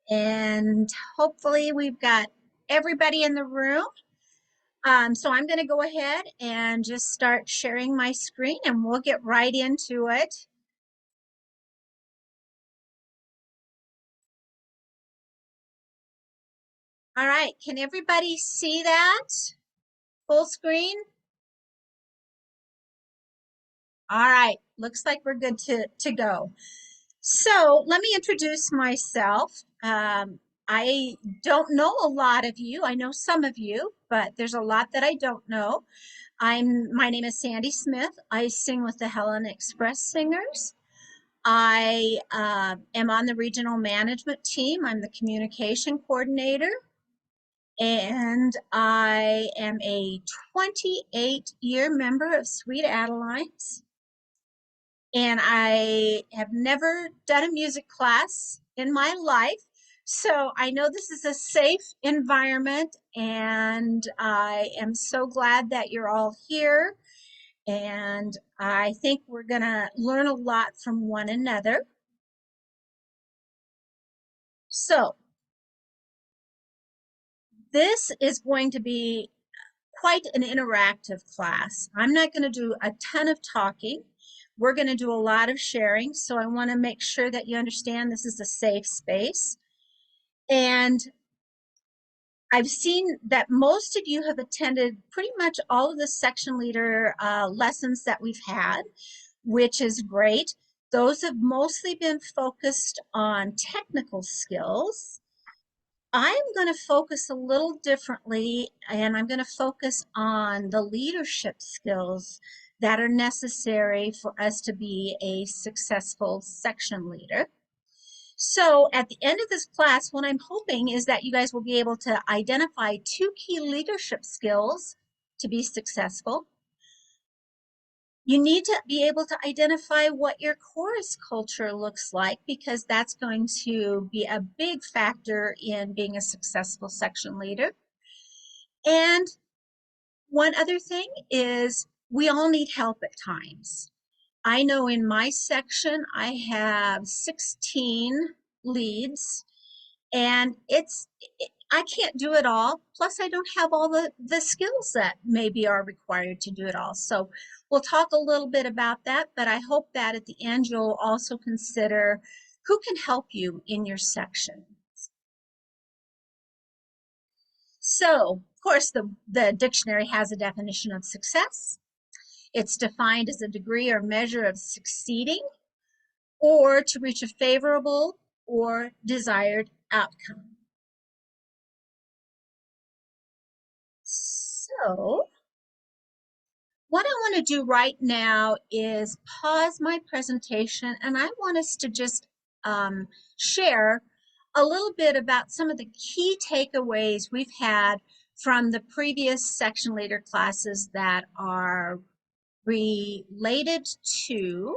And hopefully we've got everybody in the room. So I'm going to go ahead and just start sharing my screen and we'll get right into it. All right, can everybody see that? Full screen? All right, looks like we're good to go. So let me introduce myself. I don't know a lot of you. I know some of you, but there's a lot that I don't know. My name is Sandy Smith. I sing with the Helen Express Singers. I am on the regional management team. I'm the communication coordinator, and I am a 28-year member of Sweet Adelines. And I have never done a music class in my life. So I know this is a safe environment, and I am so glad that you're all here. And I think we're going to learn a lot from one another. So this is going to be quite an interactive class. I'm not going to do a ton of talking. We're going to do a lot of sharing. So I want to make sure that you understand this is a safe space. And I've seen that most of you have attended pretty much all of the section leader lessons that we've had, which is great. Those have mostly been focused on technical skills. I'm going to focus a little differently, and I'm going to focus on the leadership skills that are necessary for us to be a successful section leader. So at the end of this class, what I'm hoping is that you guys will be able to identify 2 key leadership skills to be successful. You need to be able to identify what your chorus culture looks like, because that's going to be a big factor in being a successful section leader. And one other thing is we all need help at times. I know in my section, I have 16 leads, and I can't do it all. Plus, I don't have all the skills that maybe are required to do it all. So we'll talk a little bit about that, but I hope that at the end you'll also consider who can help you in your section. So, of course, the dictionary has a definition of success. It's defined as a degree or measure of succeeding or to reach a favorable or desired outcome. So, what I want to do right now is pause my presentation, and I want us to just share a little bit about some of the key takeaways we've had from the previous section leader classes that are related to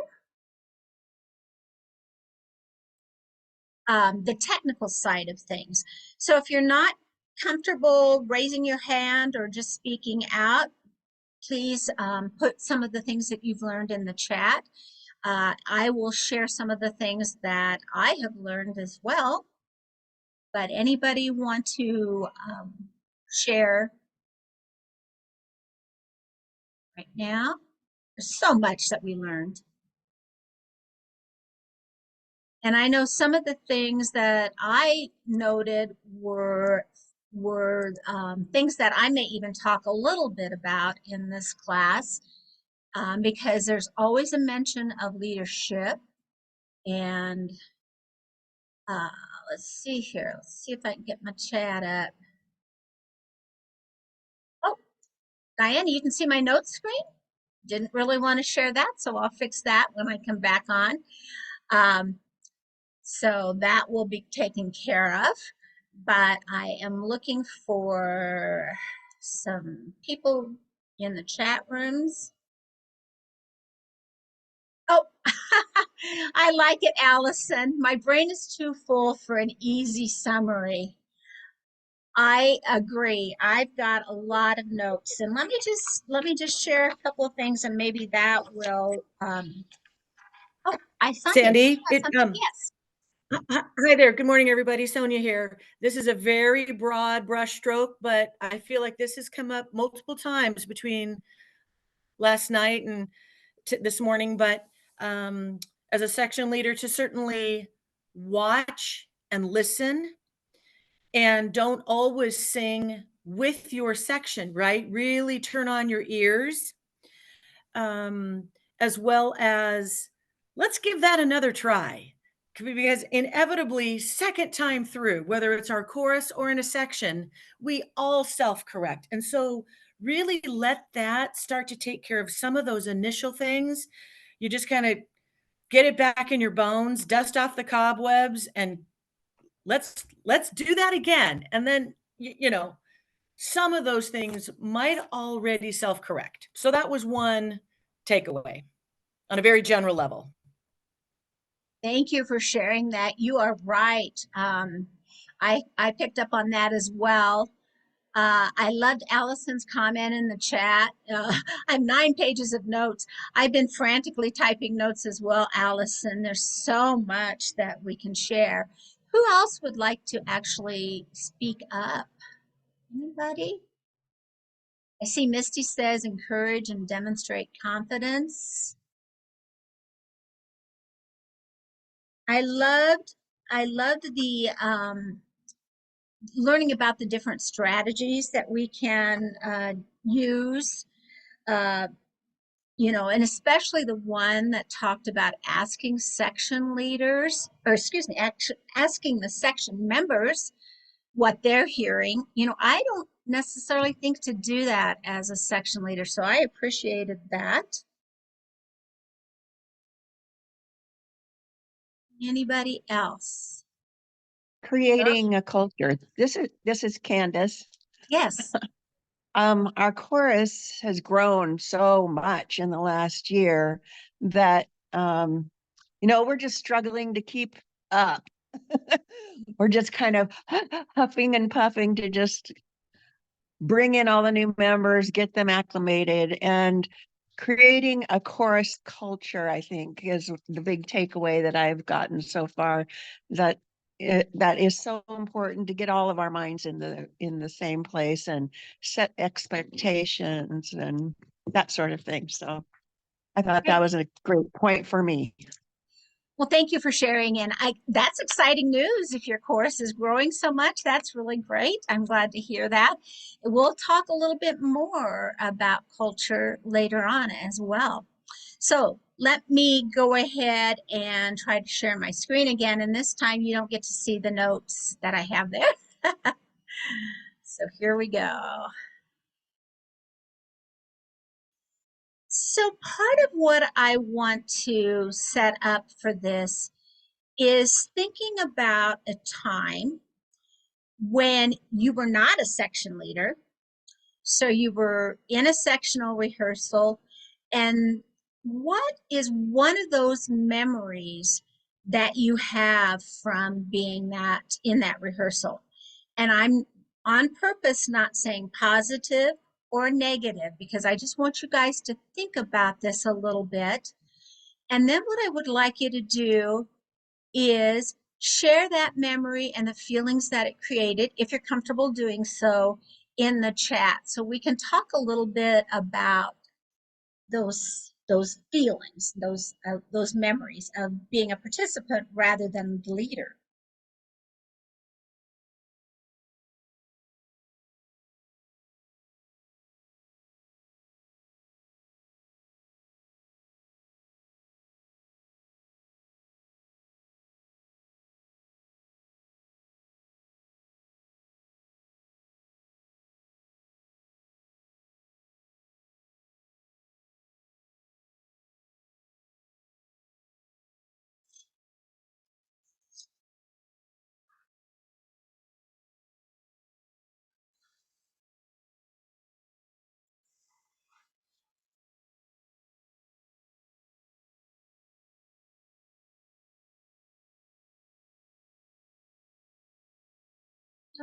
the technical side of things. So if you're not comfortable raising your hand or just speaking out, please put some of the things that you've learned in the chat. I will share some of the things that I have learned as well. But anybody want to share right now? There's so much that we learned. And I know some of the things that I noted were things that I may even talk a little bit about in this class, because there's always a mention of leadership. And let's see here. Let's see if I can get my chat up. Oh, Diane, you can see my notes screen? Didn't really want to share that, so I'll fix that when I come back on. So that will be taken care of. But I am looking for some people in the chat rooms. Oh, I like it, Allison. My brain is too full for an easy summary. I agree. I've got a lot of notes, and let me just share a couple of things, and maybe that will. Oh, I find Sandy, it. Yes. Hi there. Good morning, everybody. Sonia here. This is a very broad brushstroke, but I feel like this has come up multiple times between last night and this morning. But um, as a section leader, to certainly watch and listen, and don't always sing with your section, right? Really turn on your ears, um, as well as let's give that another try. Because inevitably, second time through, whether it's our chorus or in a section, we all self correct. And so, really let that start to take care of some of those initial things. You just kind of get it back in your bones, dust off the cobwebs, and let's do that again. And then, some of those things might already self correct. So, that was one takeaway on a very general level. Thank you for sharing that. You are right. I picked up on that as well. I loved Allison's comment in the chat. I have 9 pages of notes. I've been frantically typing notes as well, Allison. There's so much that we can share. Who else would like to actually speak up? Anybody? I see Misty says encourage and demonstrate confidence. I loved I loved the learning about the different strategies that we can use. Uh, and especially the one that talked about asking section leaders, or excuse me, asking the section members what they're hearing. I don't necessarily think to do that as a section leader, so I appreciated that. Anybody else? Creating a culture. This is Candace. Yes. Our chorus has grown so much in the last year that we're just struggling to keep up. We're just kind of huffing and puffing to just bring in all the new members, get them acclimated, and creating a chorus culture, I think, is the big takeaway that I've gotten so far. That is so important to get all of our minds in the same place and set expectations and that sort of thing. So I thought that was a great point for me. Well, thank you for sharing. And that's exciting news. If your course is growing so much, that's really great. I'm glad to hear that. We'll talk a little bit more about culture later on as well. So let me go ahead and try to share my screen again. And this time you don't get to see the notes that I have there. So here we go. So part of what I want to set up for this is thinking about a time when you were not a section leader. So you were in a sectional rehearsal. And what is one of those memories that you have from being that in that rehearsal? And I'm on purpose not saying positive or negative because I just want you guys to think about this a little bit. And then what I would like you to do is share that memory and the feelings that it created, if you're comfortable doing so, in the chat. So we can talk a little bit about those feelings, those memories of being a participant rather than the leader.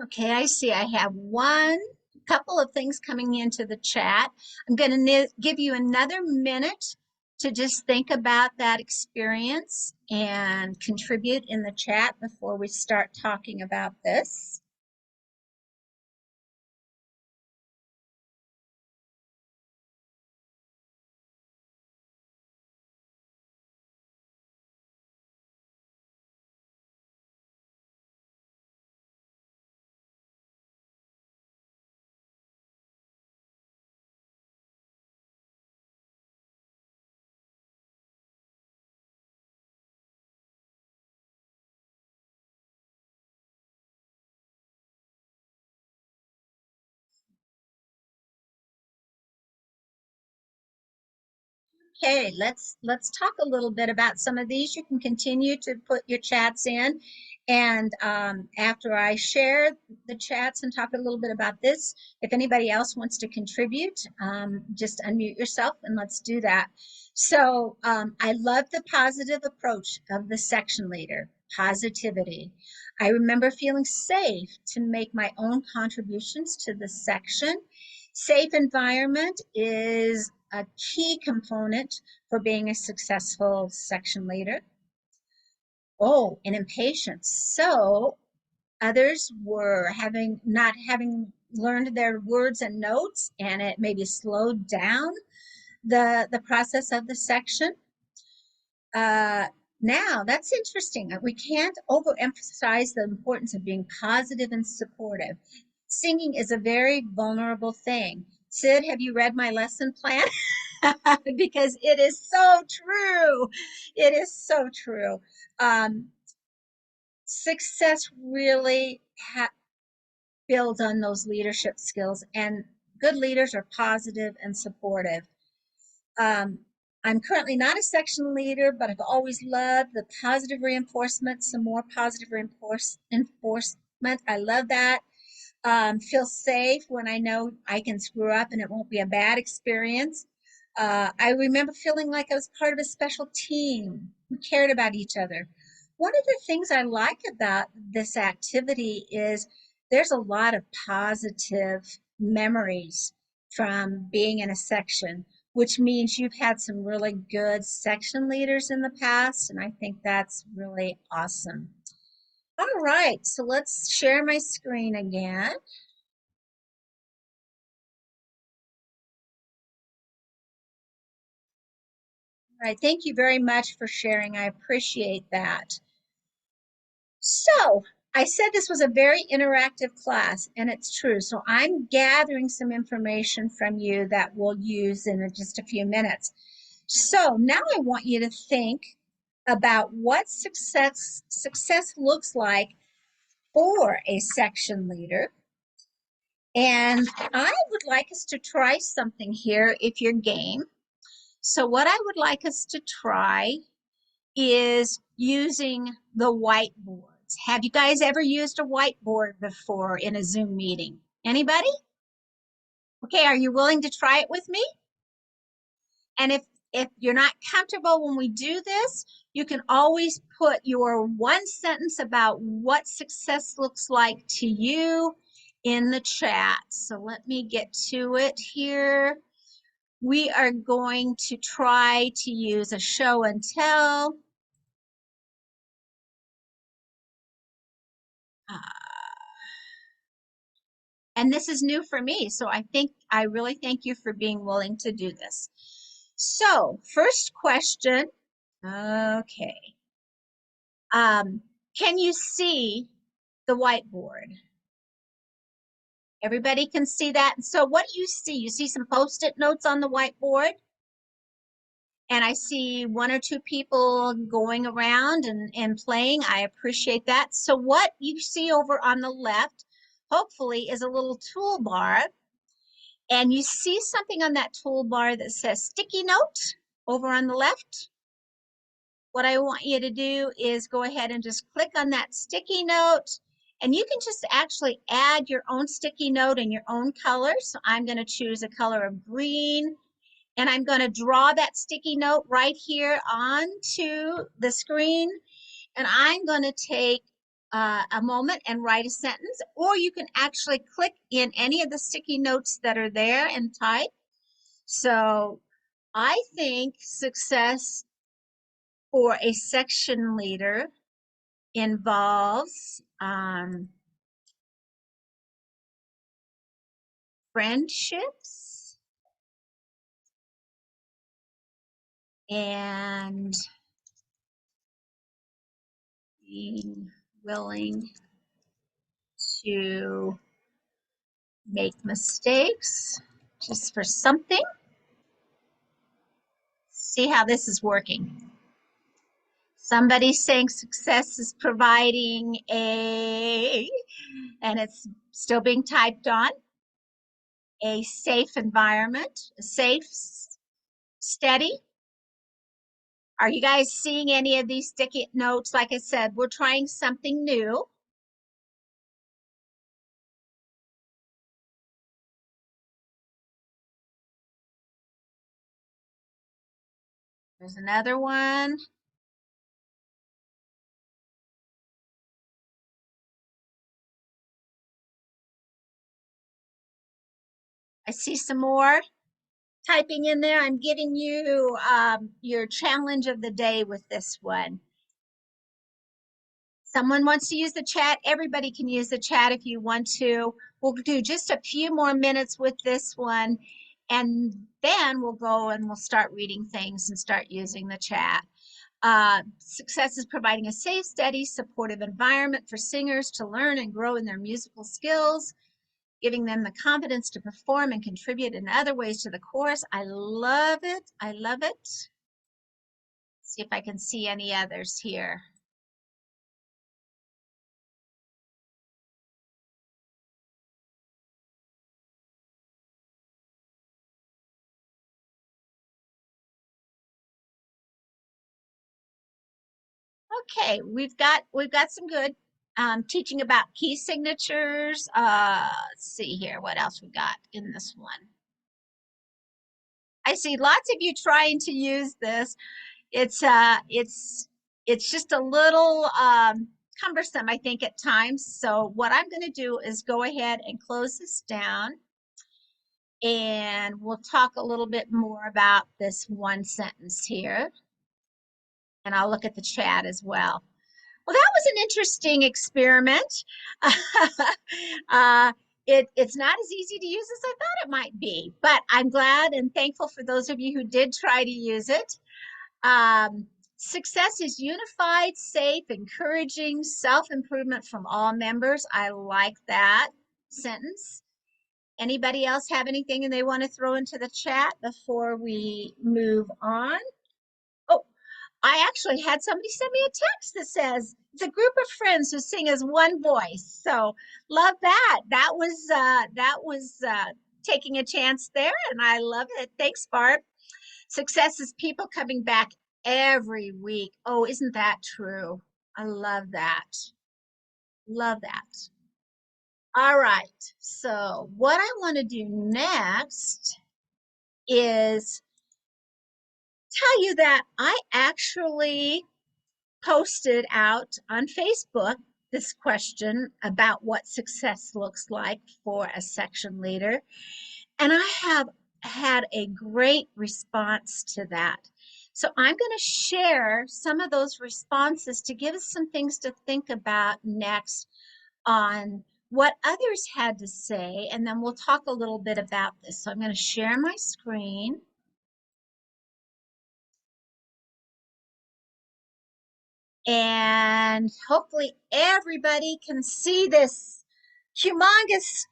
Okay, I see. I have one couple of things coming into the chat. I'm going to give you another minute to just think about that experience and contribute in the chat before we start talking about this. Okay, let's talk a little bit about some of these. You can continue to put your chats in, and after I share the chats and talk a little bit about this, if anybody else wants to contribute, just unmute yourself and let's do that. So I love the positive approach of the section leader, positivity. I remember feeling safe to make my own contributions to the section. Safe environment is a key component for being a successful section leader. Oh, and impatience. So others were not having learned their words and notes, and it maybe slowed down the process of the section. Now that's interesting. We can't overemphasize the importance of being positive and supportive. Singing is a very vulnerable thing. Sid, have you read my lesson plan? Because it is so true. It is so true. Success really builds on those leadership skills, and good leaders are positive and supportive. I'm currently not a section leader, but I've always loved the positive reinforcement, some more positive reinforcement. I love that. Feel safe when I know I can screw up and it won't be a bad experience. I remember feeling like I was part of a special team who cared about each other. One of the things I like about this activity is there's a lot of positive memories from being in a section, which means you've had some really good section leaders in the past, and I think that's really awesome. All right, so let's share my screen again. All right, thank you very much for sharing. I appreciate that. So I said this was a very interactive class, and it's true. So I'm gathering some information from you that we'll use in just a few minutes. So now I want you to think about what success looks like for a section leader. And I would like us to try something here if you're game. So what I would like us to try is using the whiteboards. Have you guys ever used a whiteboard before in a Zoom meeting? Anybody? Okay, are you willing to try it with me? And if you're not comfortable when we do this, you can always put your one sentence about what success looks like to you in the chat. So let me get to it here. We are going to try to use a show and tell. And this is new for me, so I really thank you for being willing to do this. So first question, okay. Can you see the whiteboard? Everybody can see that. So what do you see? You see some Post-it notes on the whiteboard? And I see one or two people going around and playing. I appreciate that. So what you see over on the left, hopefully, is a little toolbar. And you see something on that toolbar that says sticky note over on the left. What I want you to do is go ahead and just click on that sticky note, and you can just actually add your own sticky note in your own color. So I'm going to choose a color of green, and I'm going to draw that sticky note right here onto the screen, and I'm going to take a moment and write a sentence, or you can actually click in any of the sticky notes that are there and type. So I think success for a section leader involves friendships and being willing to make mistakes just for something. See how this is working. Somebody's saying success is providing and it's still being typed on, a safe environment, a safe, steady. Are you guys seeing any of these sticky notes? Like I said, we're trying something new. There's another one. I see some more typing in there. I'm giving you your challenge of the day with this one. Someone wants to use the chat. Everybody can use the chat if you want to. We'll do just a few more minutes with this one, and then we'll go and we'll start reading things and start using the chat. Success is providing a safe, steady, supportive environment for singers to learn and grow in their musical skills, giving them the confidence to perform and contribute in other ways to the chorus. I love it. I love it. See if I can see any others here. Okay, we've got some good teaching about key signatures. Let's see here, what else we got in this one. I see lots of you trying to use this. It's just a little cumbersome, I think, at times. So what I'm going to do is go ahead and close this down, and we'll talk a little bit more about this one sentence here, and I'll look at the chat as well. Well, that was an interesting experiment. It's not as easy to use as I thought it might be, but I'm glad and thankful for those of you who did try to use it. Success is unified, safe, encouraging self-improvement from all members. I like that sentence. Anybody else have anything they want to throw into the chat before we move on? Oh, I actually had somebody send me a text that says it's a group of friends who sing as one voice. So love that. That was taking a chance there, and I love it. Thanks, Barb. Success is people coming back every week. Oh, isn't that true? I love that. Love that. All right. So what I want to do next is tell you that I actually posted out on Facebook this question about what success looks like for a section leader. And I have had a great response to that. So I'm going to share some of those responses to give us some things to think about next on what others had to say. And then we'll talk a little bit about this. So I'm going to share my screen. And hopefully everybody can see this humongous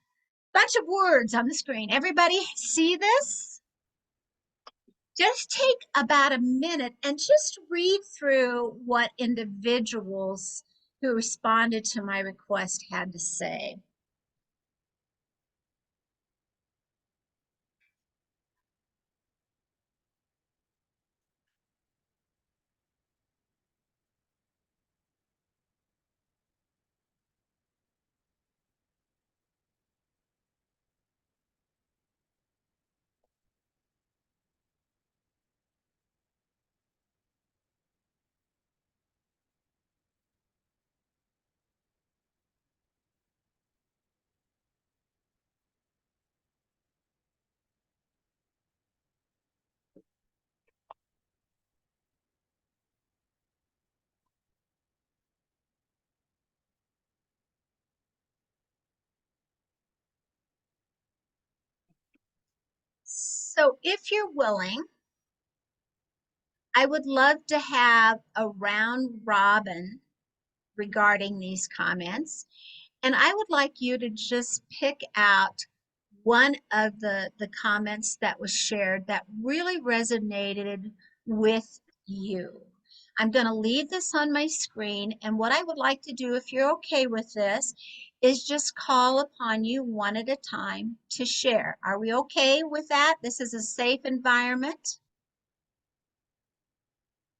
bunch of words on the screen. Everybody see this? Just take about a minute and just read through what individuals who responded to my request had to say. So if you're willing, I would love to have a round robin regarding these comments. And I would like you to just pick out one of the comments that was shared that really resonated with you. I'm going to leave this on my screen. And what I would like to do, if you're okay with this, is just call upon you one at a time to share. Are we okay with that? This is a safe environment.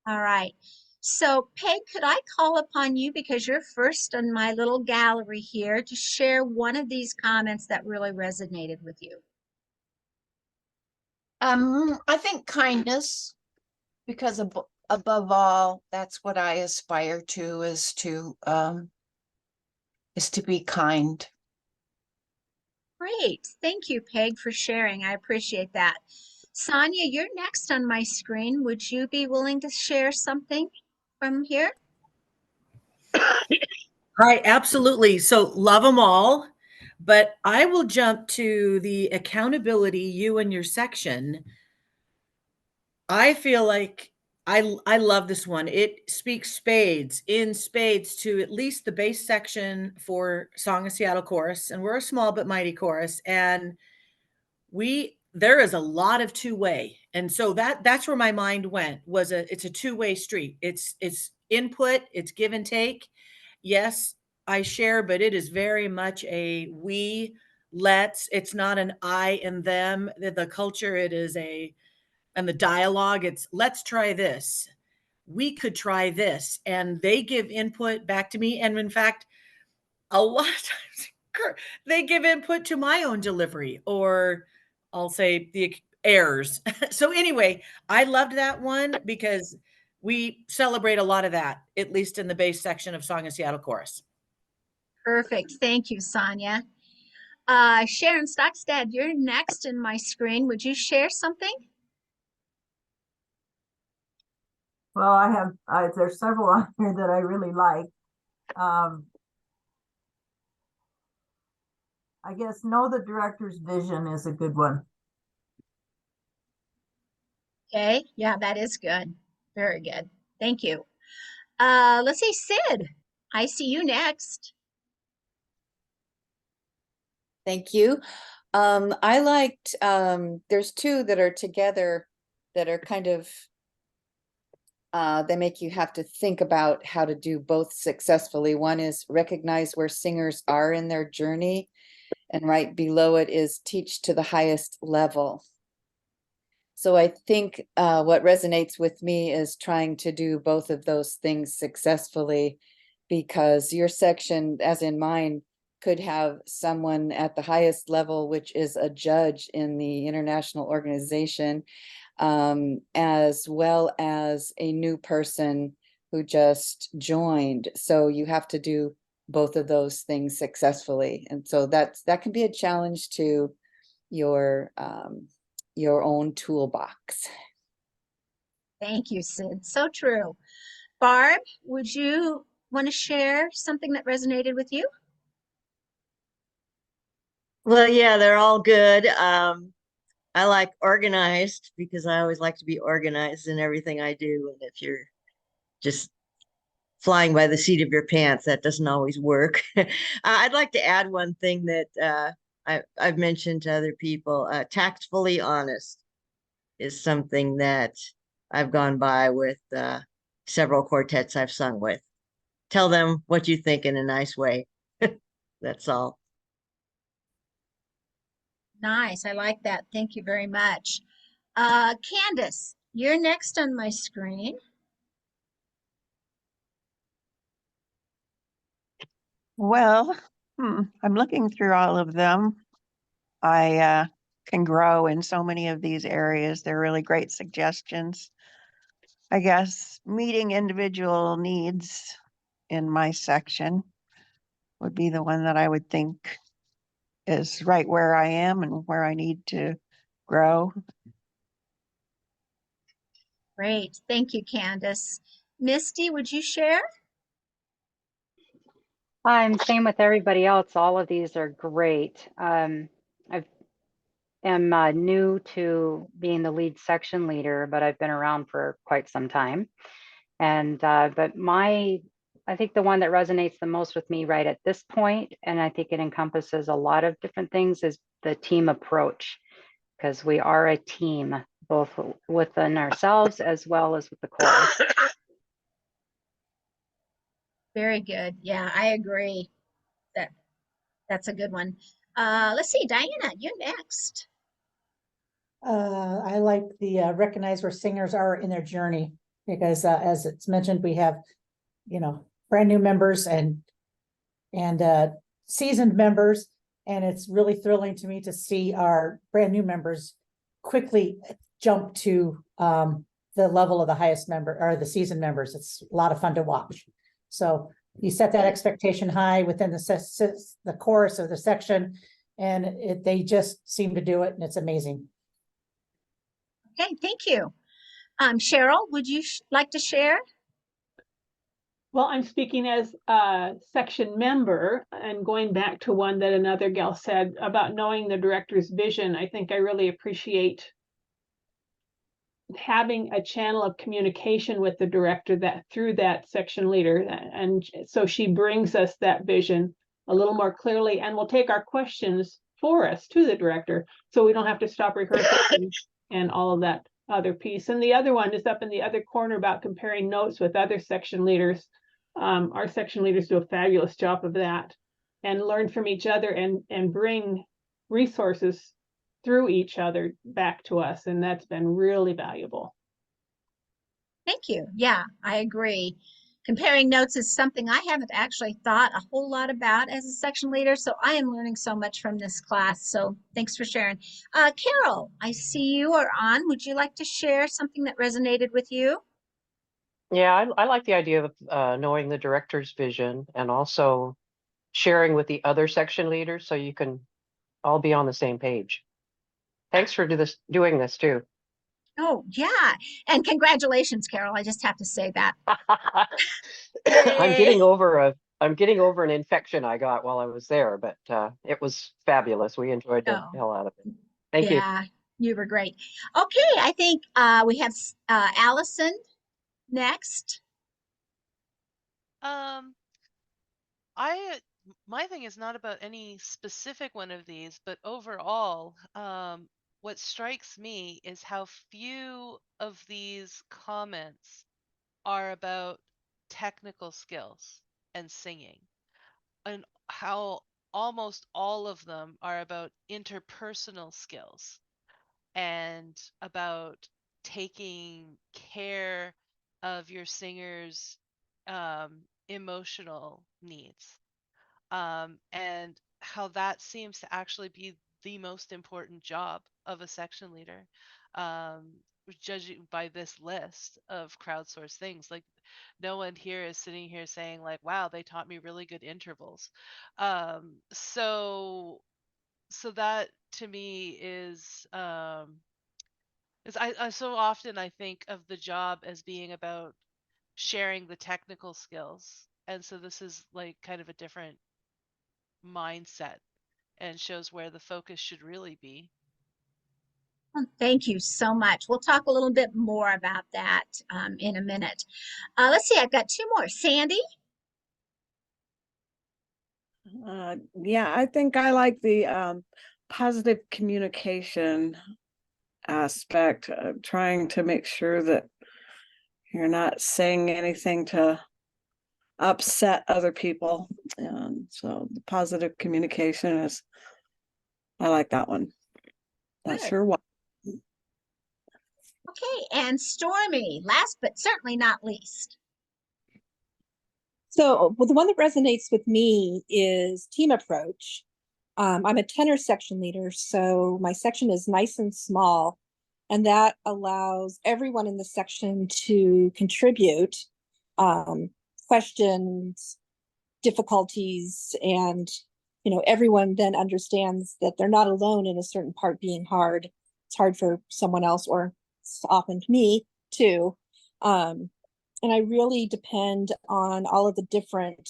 All right. So, Peg, could I call upon you because you're first on my little gallery here to share one of these comments that really resonated with you? I think kindness, because above all, that's what I aspire to is to be kind. Great. Thank you, Peg, for sharing. I appreciate that. Sonia, you're next on my screen. Would you be willing to share something from here? Right, absolutely. So love them all, but I will jump to the accountability, you and your section. I feel like I love this one. It speaks in spades to at least the base section for Song of Seattle chorus, and we're a small but mighty chorus, and there is a lot of two-way, and so that's where my mind went. It's a two-way street. It's input, it's give and take. Yes, I share, but it is very much a we, let's. It's not an I and them. The culture, it is and the dialogue, it's let's try this. We could try this. And they give input back to me. And in fact, a lot of times they give input to my own delivery, or I'll say the errors. So anyway, I loved that one because we celebrate a lot of that, at least in the bass section of Song of Seattle chorus. Perfect. Thank you, Sonia. Sharon Stockstead, you're next in my screen. Would you share something? Well, there's several on here that I really like. I guess know the director's vision is a good one. Okay. Yeah, that is good. Very good. Thank you. Let's see, Sid. I see you next. Thank you. I liked, there's two that are together that are kind of, they make you have to think about how to do both successfully. One is recognize where singers are in their journey, and right below it is teach to the highest level. So I think what resonates with me is trying to do both of those things successfully, because your section, as in mine, could have someone at the highest level, which is a judge in the international organization, as well as a new person who just joined. So you have to do both of those things successfully. And so that can be a challenge to your own toolbox. Thank you, Sid. So true. Barb, would you want to share something that resonated with you? Well, yeah, they're all good. I like organized because I always like to be organized in everything I do. And if you're just flying by the seat of your pants, that doesn't always work. I'd like to add one thing that I've mentioned to other people. Tactfully honest is something that I've gone by with several quartets I've sung with. Tell them what you think in a nice way. That's all. Nice. I like that. Thank you very much. Candace, you're next on my screen. Well, I'm looking through all of them. I can grow in so many of these areas. They're really great suggestions. I guess meeting individual needs in my section would be the one that I would think is right where I am and where I need to grow. Great. Thank you, Candace. Misty, would you share? I'm same with everybody else. All of these are great. I've am new to being the lead section leader, but I've been around for quite some time. And but I think the one that resonates the most with me right at this point, and I think it encompasses a lot of different things, is the team approach, because we are a team, both within ourselves as well as with the chorus. Very good. Yeah, I agree. That's a good one. Let's see, Diana, you're next. I like the recognize where singers are in their journey because as it's mentioned, we have, brand new members and seasoned members. And it's really thrilling to me to see our brand new members quickly jump to the level of the highest member or the seasoned members. It's a lot of fun to watch. So you set that expectation high within the chorus of the section, and they just seem to do it, and it's amazing. Okay, thank you. Cheryl, would you like to share? Well, I'm speaking as a section member and going back to one that another gal said about knowing the director's vision. I think I really appreciate having a channel of communication with the director that through that section leader. And so she brings us that vision a little more clearly and will take our questions for us to the director. So we don't have to stop rehearsing and all of that other piece. And the other one is up in the other corner about comparing notes with other section leaders. Our section leaders do a fabulous job of that and learn from each other and bring resources through each other back to us. And that's been really valuable. Thank you. Yeah, I agree. Comparing notes is something I haven't actually thought a whole lot about as a section leader. So I am learning so much from this class. So thanks for sharing. Carol, I see you are on. Would you like to share something that resonated with you? Yeah, I like the idea of knowing the director's vision and also sharing with the other section leaders so you can all be on the same page. Thanks for doing this too. Oh, yeah. And congratulations, Carol. I just have to say that. I'm getting over an infection I got while I was there, but it was fabulous. We enjoyed the hell out of it. Thank you. Yeah, you were great. Okay, I think we have Allison next. My thing is not about any specific one of these, but overall, what strikes me is how few of these comments are about technical skills and singing, and how almost all of them are about interpersonal skills and about taking care of your singer's emotional needs. And how that seems to actually be the most important job of a section leader. Judging by this list of crowdsourced things, like no one here is sitting here saying like, wow, they taught me really good intervals. So that to me is I so often I think of the job as being about sharing the technical skills. And so this is like kind of a different mindset and shows where the focus should really be. Well, thank you so much. We'll talk a little bit more about that in a minute. Let's see, I've got two more. Sandy? Yeah, I think I like the positive communication aspect, trying to make sure that you're not saying anything to upset other people. And so the positive communication is, I like that one. Not Good. sure why. Okay, and Stormy, last but certainly not least. So well, the one that resonates with me is team approach. I'm a tenor section leader, so my section is nice and small, and that allows everyone in the section to contribute questions, difficulties, and everyone then understands that they're not alone in a certain part being hard. It's hard for someone else, or it's often me too. And I really depend on all of the different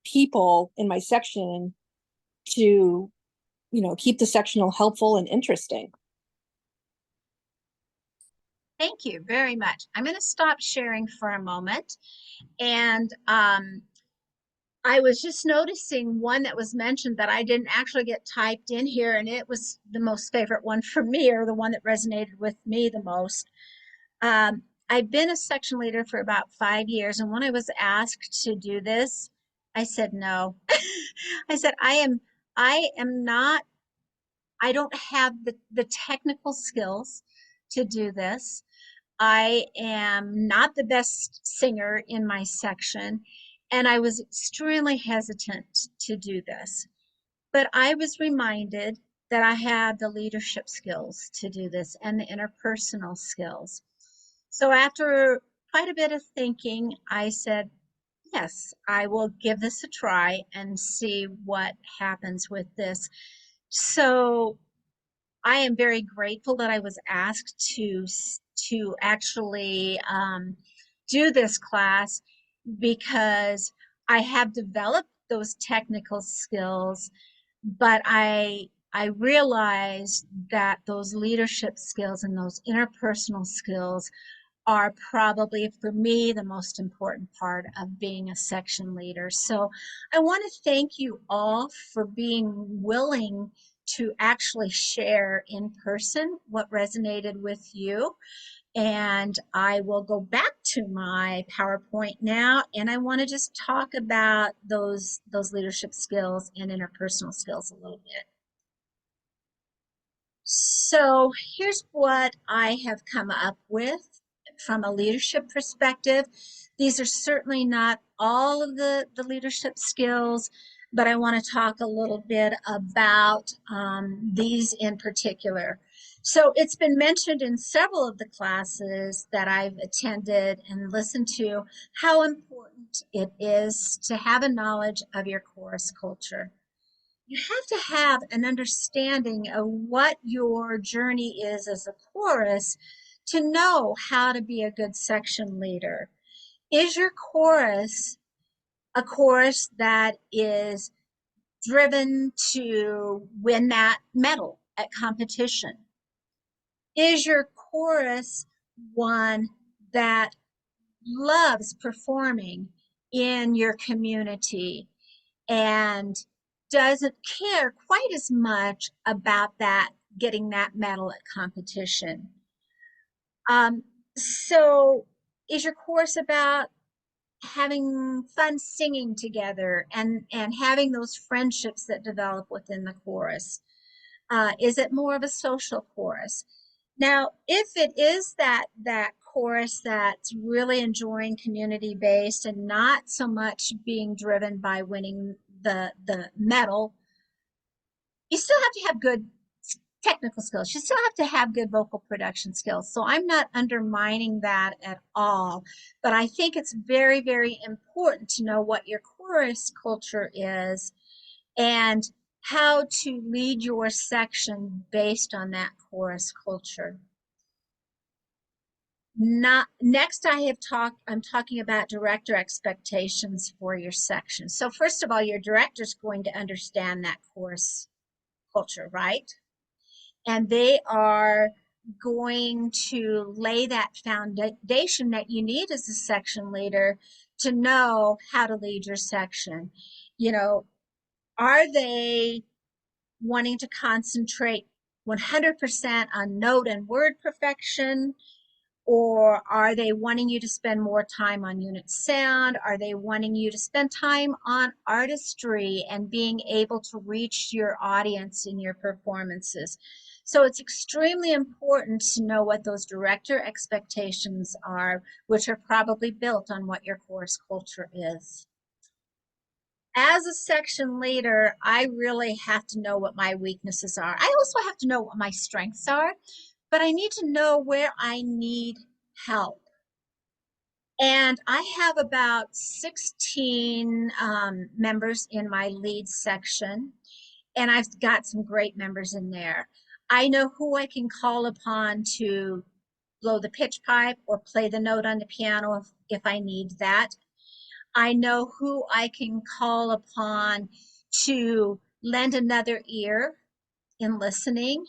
people in my section to keep the sectional helpful and interesting. Thank you very much. I'm going to stop sharing for a moment. And I was just noticing one that was mentioned that I didn't actually get typed in here, and it was the most favorite one for me, or the one that resonated with me the most. I've been a section leader for about 5 years, and when I was asked to do this, I said no. I said, I am not, I don't have the technical skills to do this. I am not the best singer in my section, and I was extremely hesitant to do this. But I was reminded that I had the leadership skills to do this and the interpersonal skills. So after quite a bit of thinking, I said, yes, I will give this a try and see what happens with this. So I am very grateful that I was asked to actually do this class, because I have developed those technical skills, but I realized that those leadership skills and those interpersonal skills are probably, for me, the most important part of being a section leader. So I want to thank you all for being willing to actually share in person what resonated with you. And I will go back to my PowerPoint now, and I want to just talk about those leadership skills and interpersonal skills a little bit. So here's what I have come up with from a leadership perspective. These are certainly not all of the leadership skills, but I want to talk a little bit about these in particular. So it's been mentioned in several of the classes that I've attended and listened to how important it is to have a knowledge of your chorus culture. You have to have an understanding of what your journey is as a chorus to know how to be a good section leader. Is your chorus a chorus that is driven to win that medal at competition? Is your chorus one that loves performing in your community and doesn't care quite as much about that, getting that medal at competition? So is your course about having fun singing together and having those friendships that develop within the chorus? Is it more of a social chorus? Now, if it is that chorus that's really enjoying community based and not so much being driven by winning the medal, you still have to have good technical skills. You still have to have good vocal production skills. So I'm not undermining that at all, but I think it's very, very important to know what your chorus culture is and how to lead your section based on that chorus culture. Next, I'm talking about director expectations for your section. So first of all, your director is going to understand that chorus culture, right? And they are going to lay that foundation that you need as a section leader to know how to lead your section. Are they wanting to concentrate 100% on note and word perfection? Or are they wanting you to spend more time on unit sound? Are they wanting you to spend time on artistry and being able to reach your audience in your performances? So it's extremely important to know what those director expectations are, which are probably built on what your course culture is. As a section leader, I really have to know what my weaknesses are. I also have to know what my strengths are, but I need to know where I need help. And I have about 16 members in my lead section, and I've got some great members in there. I know who I can call upon to blow the pitch pipe or play the note on the piano if I need that. I know who I can call upon to lend another ear in listening.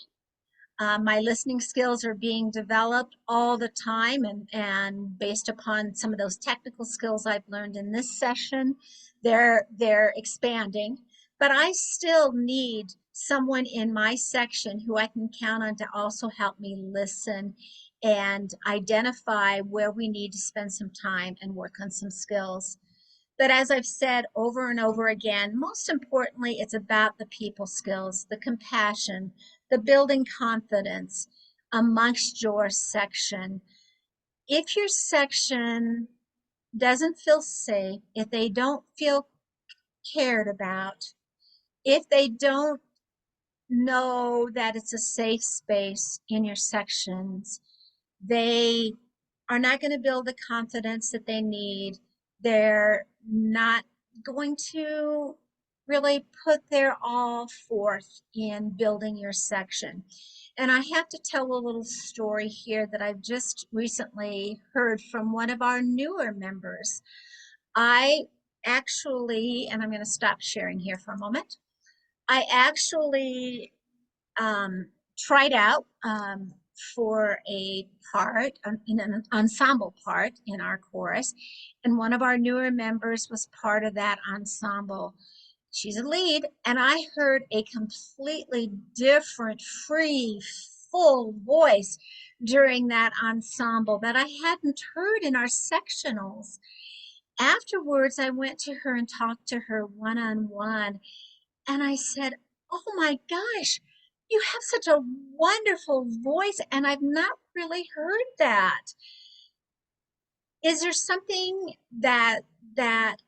My listening skills are being developed all the time, and based upon some of those technical skills I've learned in this session, they're expanding. But I still need someone in my section who I can count on to also help me listen and identify where we need to spend some time and work on some skills. But as I've said over and over again, most importantly, it's about the people skills, the compassion, the building confidence amongst your section. If your section doesn't feel safe, if they don't feel cared about, if they don't know that it's a safe space in your sections, they are not going to build the confidence that they need. They're not going to really put their all forth in building your section. And I have to tell a little story here that I've just recently heard from one of our newer members. I actually, and I'm going to stop sharing here for a moment. I actually tried out for a part in an ensemble part in our chorus, and one of our newer members was part of that ensemble. She's a lead, and I heard a completely different, free, full voice during that ensemble that I hadn't heard in our sectionals. Afterwards, I went to her and talked to her one-on-one, and I said, "Oh my gosh, you have such a wonderful voice, and I've not really heard that. Is there something that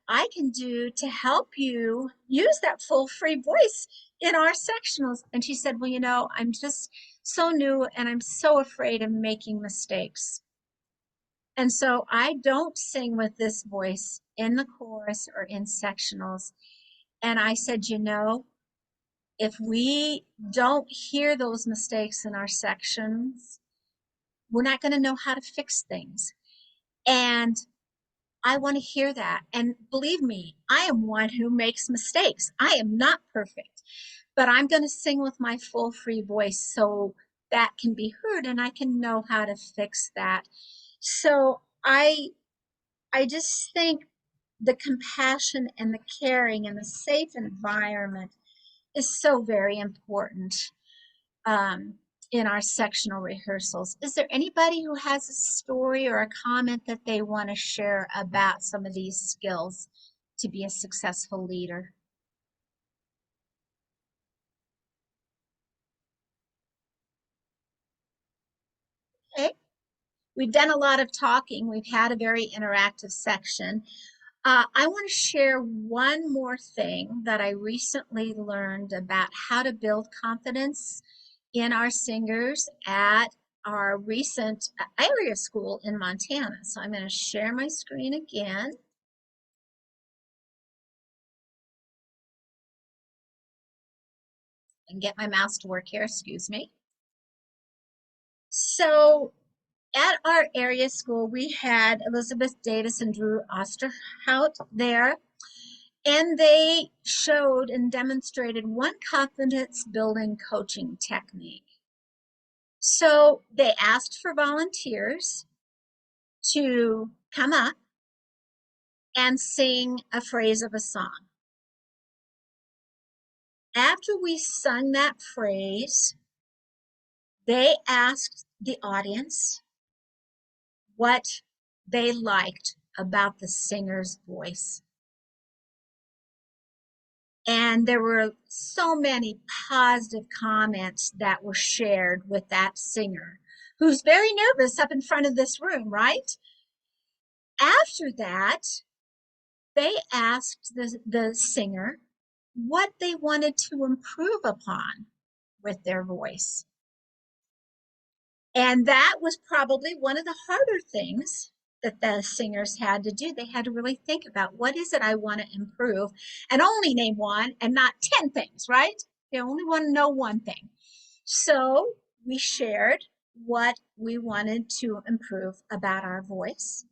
I can do to help you use that full free voice in our sectionals?" And she said, "Well, you know, I'm just so new and I'm so afraid of making mistakes. And so I don't sing with this voice in the chorus or in sectionals." And I said, "You know, if we don't hear those mistakes in our sections, we're not going to know how to fix things. And I want to hear that. And believe me, I am one who makes mistakes. I am not perfect, but I'm going to sing with my full free voice so that can be heard and I can know how to fix that." So I just think the compassion and the caring and the safe environment is so very important in our sectional rehearsals. Is there anybody who has a story or a comment that they want to share about some of these skills to be a successful leader? Okay, we've done a lot of talking. We've had a very interactive section. I want to share one more thing that I recently learned about how to build confidence in our singers at our recent area school in Montana. So I'm going to share my screen again. And get my mouse to work here, excuse me. So at our area school, we had Elizabeth Davis and Drew Osterhout there, and they showed and demonstrated one confidence building coaching technique. So they asked for volunteers to come up and sing a phrase of a song. After we sung that phrase, they asked the audience what they liked about the singer's voice. And there were so many positive comments that were shared with that singer, who's very nervous up in front of this room, right? After that, they asked the singer what they wanted to improve upon with their voice. And that was probably one of the harder things that the singers had to do. They had to really think about, what is it I want to improve, and only name one and not 10 things, right? They only want to know one thing. So we shared what we wanted to improve about our voice.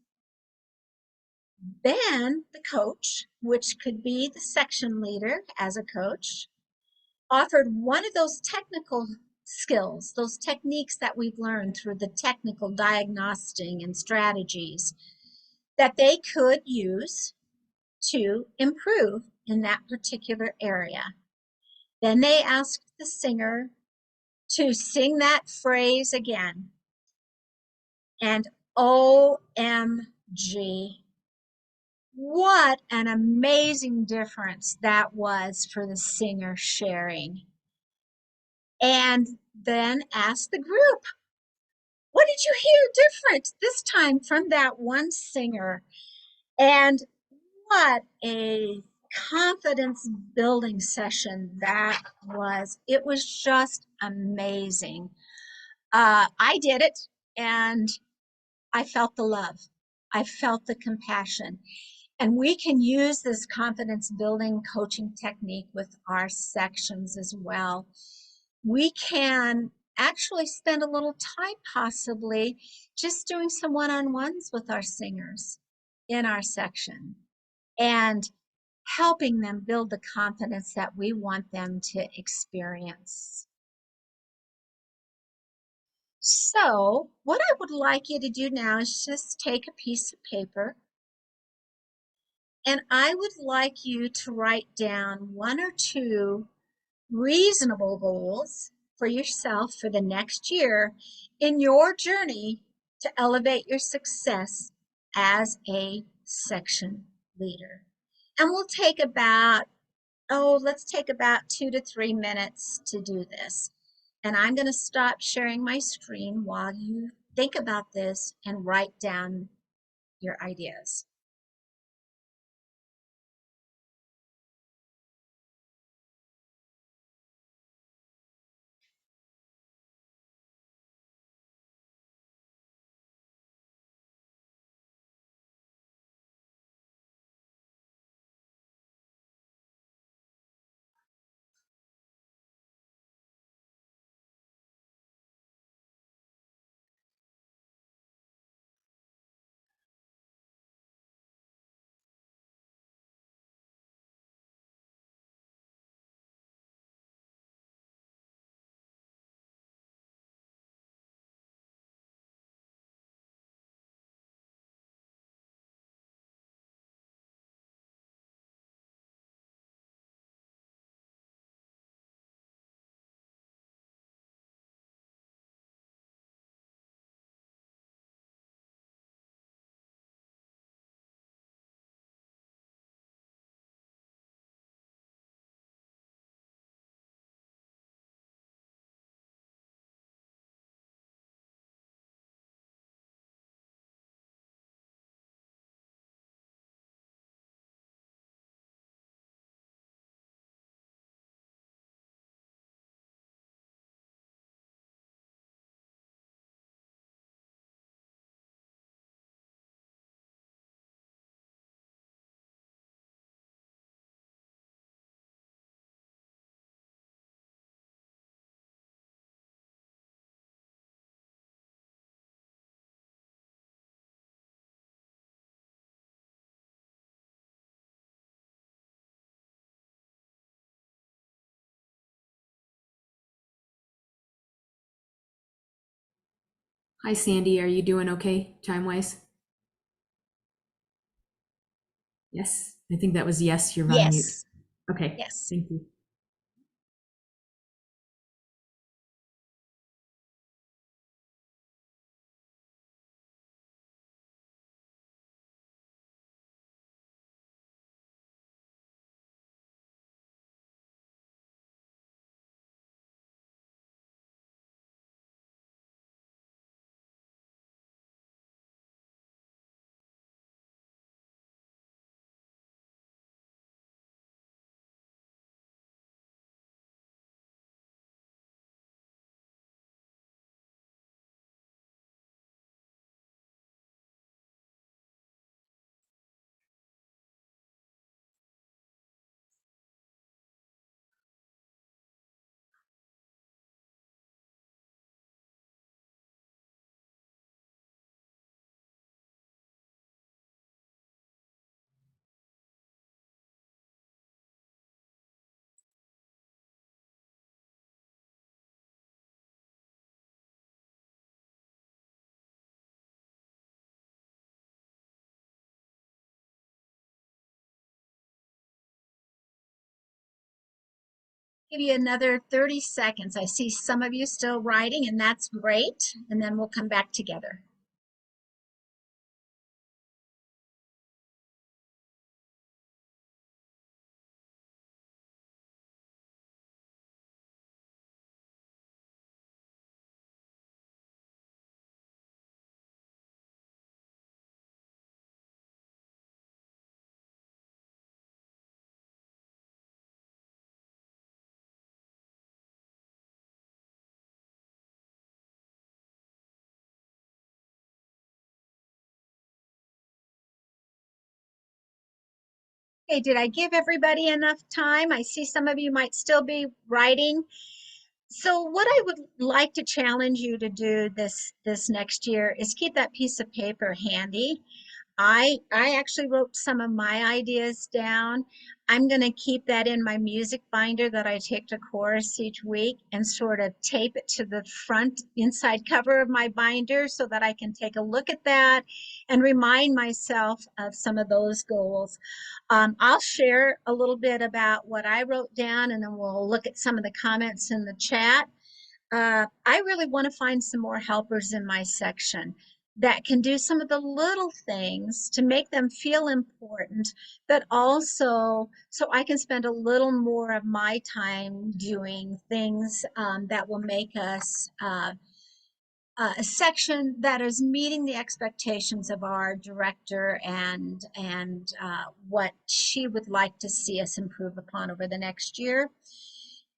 Then the coach, which could be the section leader as a coach, offered one of those technical skills, those techniques that we've learned through the technical diagnostic and strategies that they could use to improve in that particular area. Then they asked the singer to sing that phrase again. And OMG, what an amazing difference that was for the singer sharing. And then asked the group, what did you hear different this time from that one singer? And what a confidence building session that was. It was just amazing. I did it, and I felt the love. I felt the compassion. And we can use this confidence building coaching technique with our sections as well. We can actually spend a little time possibly just doing some one-on-ones with our singers in our section and helping them build the confidence that we want them to experience. So what I would like you to do now is just take a piece of paper, and I would like you to write down 1 or 2 reasonable goals for yourself for the next year in your journey to elevate your success as a section leader. And we'll take about, let's take about 2 to 3 minutes to do this. And I'm going to stop sharing my screen while you think about this and write down your ideas. Hi, Sandy. Are you doing okay, time-wise? Yes, I think that was yes, you're on mute. Yes. Okay, Yes. thank you. Give you another 30 seconds. I see some of you still writing, and that's great. And then we'll come back together. Okay, did I give everybody enough time? I see some of you might still be writing. So what I would like to challenge you to do this next year is keep that piece of paper handy. I actually wrote some of my ideas down. I'm going to keep that in my music binder that I take to chorus each week and sort of tape it to the front inside cover of my binder so that I can take a look at that and remind myself of some of those goals. I'll share a little bit about what I wrote down, and then we'll look at some of the comments in the chat. I really want to find some more helpers in my section that can do some of the little things to make them feel important, but also so I can spend a little more of my time doing things that will make us a section that is meeting the expectations of our director and what she would like to see us improve upon over the next year.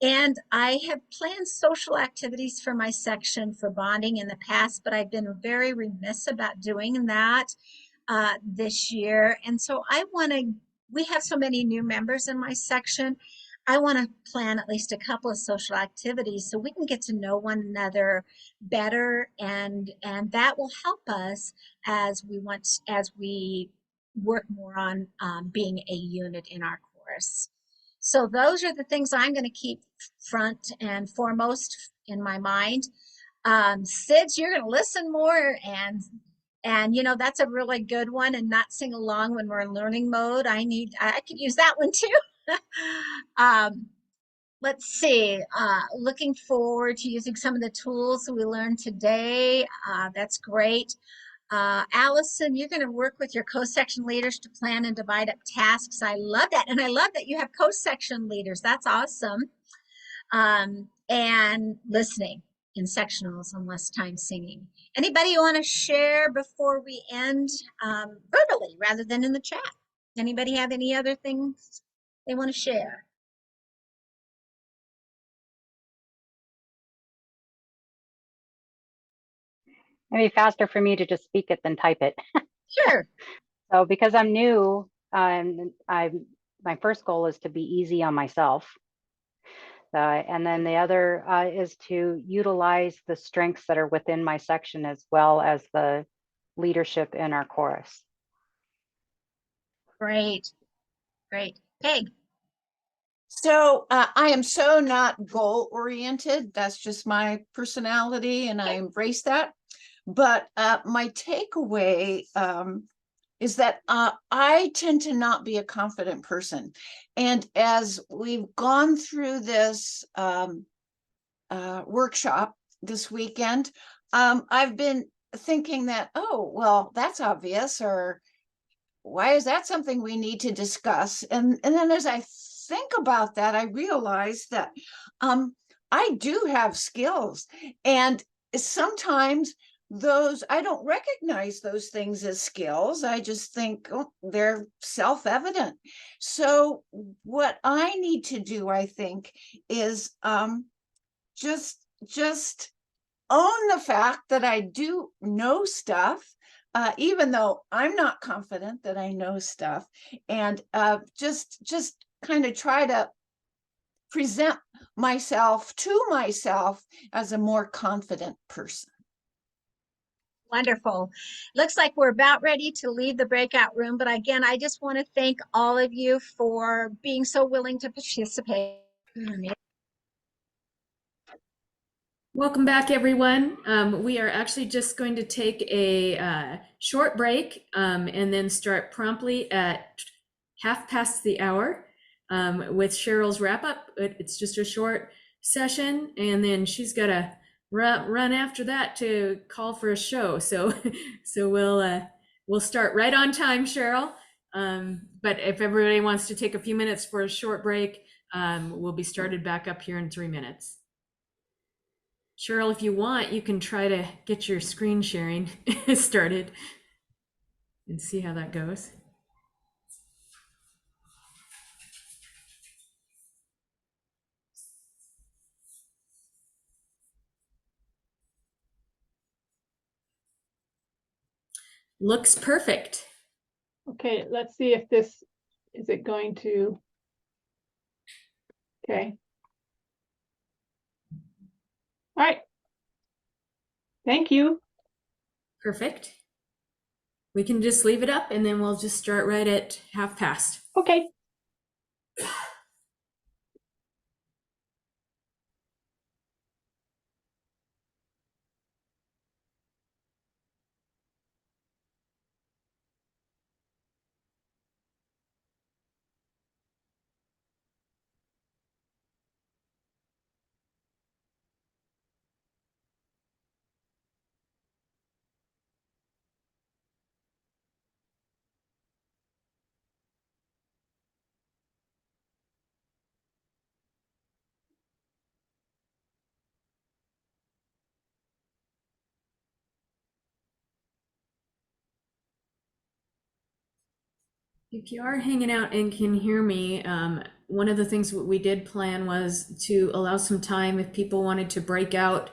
And I have planned social activities for my section for bonding in the past, but I've been very remiss about doing that this year. And so we have so many new members in my section. I want to plan at least a couple of social activities so we can get to know one another better, and that will help us as we work more on being a unit in our course. So those are the things I'm going to keep front and foremost in my mind. Sids, you're going to listen more, and you know, that's a really good one, and not sing along when we're in learning mode. I could use that one too. Let's see, looking forward to using some of the tools we learned today. That's great. Allison, you're going to work with your co-section leaders to plan and divide up tasks. I love that. And I love that you have co-section leaders. That's awesome. And listening in sectionals and less time singing. Anybody you want to share before we end verbally rather than in the chat? Anybody have any other things they want to share? Maybe faster for me to just speak it than type it. Sure. So because I'm new, my first goal is to be easy on myself. And then the other is to utilize the strengths that are within my section as well as the leadership in our chorus. Great. Great. Peg. So I am so not goal oriented. That's just my personality, and I embrace that. But my takeaway is that I tend to not be a confident person. And as we've gone through this workshop this weekend, I've been thinking that, oh, well, that's obvious, or why is that something we need to discuss? And then as I think about that, I realize that I do have skills, and sometimes I don't recognize those things as skills. I just think, oh, they're self-evident. So what I need to do, I think, is just own the fact that I do know stuff, even though I'm not confident that I know stuff, and just kind of try to present myself to myself as a more confident person. Wonderful. Looks like we're about ready to leave the breakout room. But again, I just want to thank all of you for being so willing to participate. Welcome back, everyone. We are actually just going to take a short break and then start promptly at 1/2 past the hour. with Cheryl's wrap up. It's just a short session, and then she's got to run after that to call for a show. So we'll start right on time, Cheryl. But if everybody wants to take a few minutes for a short break, we'll be started back up here in 3 minutes. Cheryl, if you want, you can try to get your screen sharing started and see how that goes. Looks perfect. Okay, let's see if this, is it going to, okay. All right. Thank you. Perfect. We can just leave it up and then we'll just start right at 1:30. Okay. If you are hanging out and can hear me, one of the things we did plan was to allow some time if people wanted to break out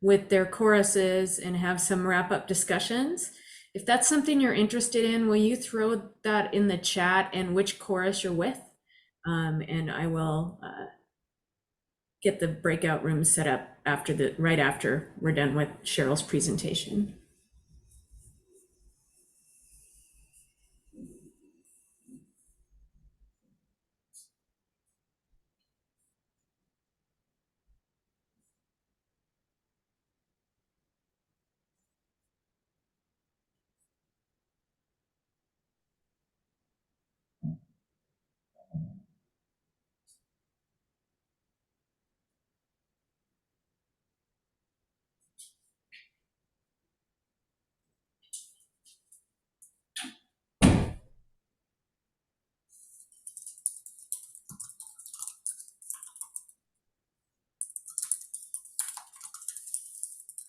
with their choruses and have some wrap-up discussions. If that's something you're interested in, will you throw that in the chat and which chorus you're with? And I will get the breakout room set up right after we're done with Cheryl's presentation.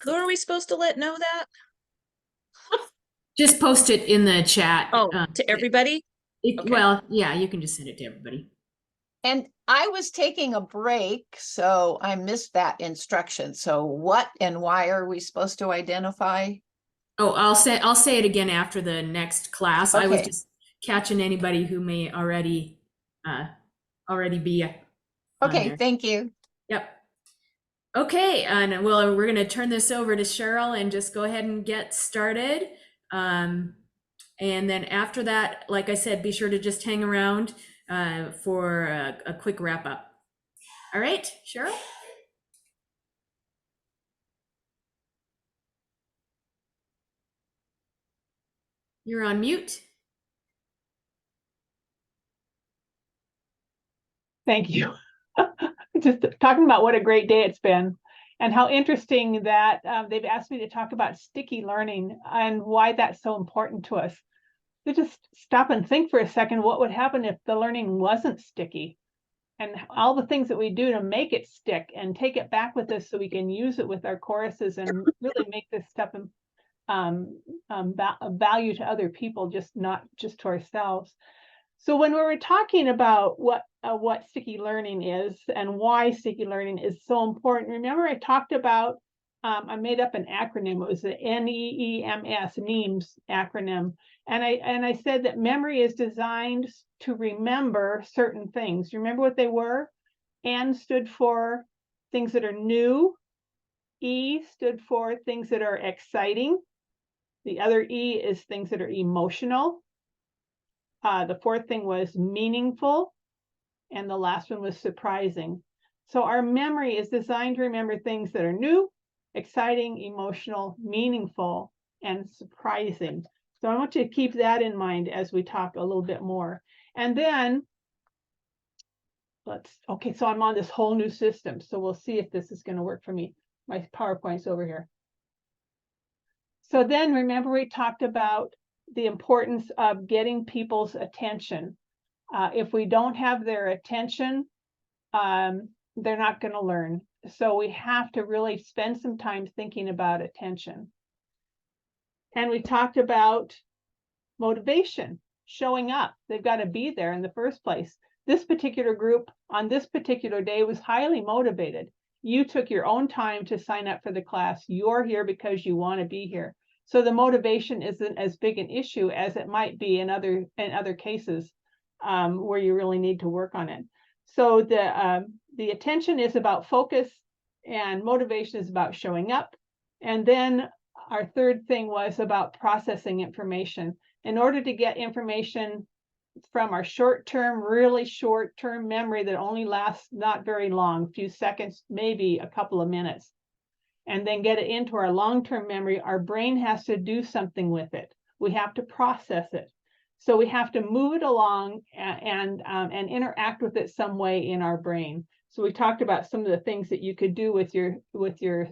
Who are we supposed to let know that? Just post it in the chat. Oh, to everybody? Okay. Well, yeah, you can just send it to everybody. And I was taking a break, so I missed that instruction. So what and why are we supposed to identify? Oh, I'll say it again after the next class. I was Okay. just catching anybody who may already be on Okay, there. thank you. Yep. Okay, and well, we're going to turn this over to Cheryl and just go ahead and get started. And then after that, like I said, be sure to just hang around for a quick wrap up. All right, Cheryl? You're on mute. Thank you. Just talking about what a great day it's been and how interesting that they've asked me to talk about sticky learning and why that's so important to us. To just stop and think for a second, what would happen if the learning wasn't sticky? And all the things that we do to make it stick and take it back with us so we can use it with our choruses and really make this stuff value to other people, not just to ourselves. So when we were talking about what sticky learning is and why sticky learning is so important, remember I talked about, I made up an acronym. It was the NEEMS, NEEMS acronym. And I said that memory is designed to remember certain things. Remember what they were? N stood for things that are new. E stood for things that are exciting. The other E is things that are emotional. The fourth thing was meaningful. And the last one was surprising. So our memory is designed to remember things that are new, exciting, emotional, meaningful, and surprising. So I want you to keep that in mind as we talk a little bit more. And then okay, so I'm on this whole new system. So we'll see if this is going to work for me. My PowerPoint's over here. So then remember we talked about the importance of getting people's attention. If we don't have their attention, they're not going to learn. So we have to really spend some time thinking about attention. And we talked about motivation, showing up. They've got to be there in the first place. This particular group on this particular day was highly motivated. You took your own time to sign up for the class. You're here because you want to be here. So the motivation isn't as big an issue as it might be in other cases where you really need to work on it. So the attention is about focus, and motivation is about showing up. And then our third thing was about processing information. In order to get information from our short-term, really short-term memory that only lasts not very long, a few seconds, maybe a couple of minutes, and then get it into our long-term memory, our brain has to do something with it. We have to process it. So we have to move it along and interact with it some way in our brain. So we talked about some of the things that you could do with your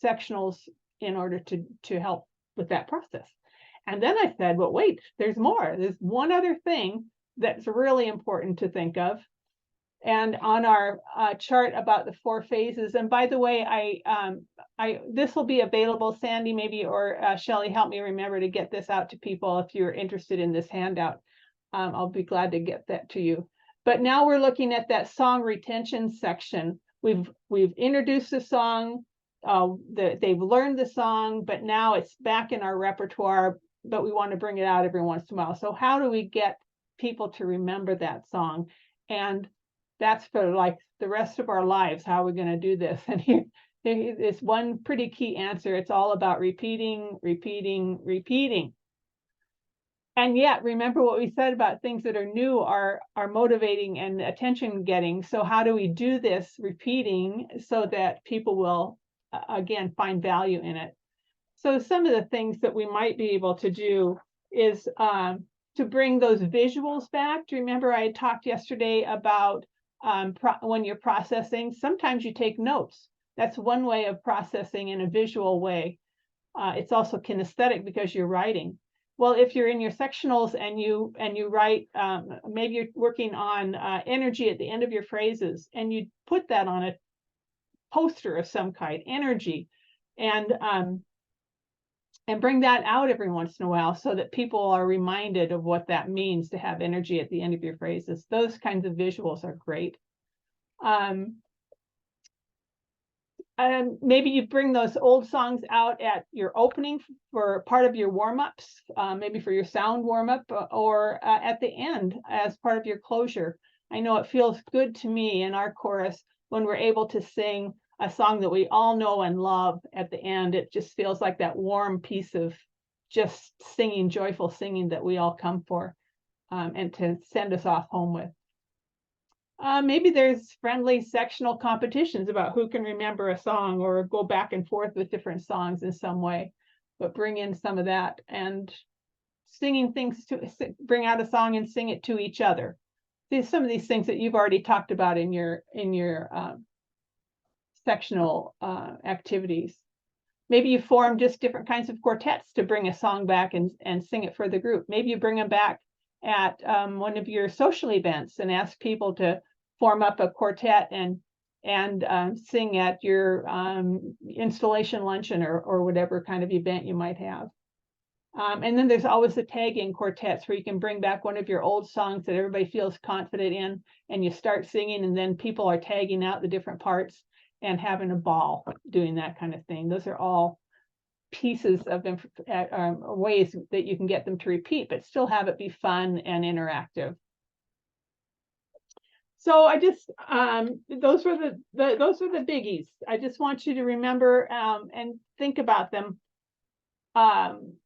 sectionals in order to help with that process. And then I said, well, wait, there's more. There's one other thing that's really important to think of. And on our chart about the 4 phases, and by the way, this will be available, Sandy, maybe, or Shelley, help me remember to get this out to people if you're interested in this handout. I'll be glad to get that to you. But now we're looking at that song retention section. We've introduced the song, they've learned the song, but now it's back in our repertoire, but we want to bring it out every once in a while. So how do we get people to remember that song? And that's for like the rest of our lives. How are we going to do this? And here is one pretty key answer. It's all about repeating, repeating, repeating. And yet, remember what we said about things that are new are motivating and attention getting. So how do we do this repeating so that people will, again, find value in it? So some of the things that we might be able to do is to bring those visuals back. Do you remember I had talked yesterday about when you're processing, sometimes you take notes. That's one way of processing in a visual way. It's also kinesthetic because you're writing. Well, if you're in your sectionals and you write, maybe you're working on energy at the end of your phrases, and you put that on a poster of some kind, energy, and bring that out every once in a while so that people are reminded of what that means to have energy at the end of your phrases. Those kinds of visuals are great. Maybe you bring those old songs out at your opening for part of your warm-ups, maybe for your sound warm-up, or at the end as part of your closure. I know it feels good to me in our chorus when we're able to sing a song that we all know and love at the end. It just feels like that warm piece of just singing, joyful singing that we all come for, and to send us off home with. Maybe there's friendly sectional competitions about who can remember a song or go back and forth with different songs in some way, but bring in some of that, and singing things to bring out a song and sing it to each other. There's some of these things that you've already talked about in your sectional activities. Maybe you form just different kinds of quartets to bring a song back and sing it for the group. Maybe you bring them back at one of your social events and ask people to form up a quartet and sing at your installation luncheon or whatever kind of event you might have. And then there's always the tag-in quartets where you can bring back one of your old songs that everybody feels confident in, and you start singing, and then people are tagging out the different parts and having a ball doing that kind of thing. Those are all pieces of ways that you can get them to repeat, but still have it be fun and interactive. So I just those were the biggies. I just want you to remember and think about them.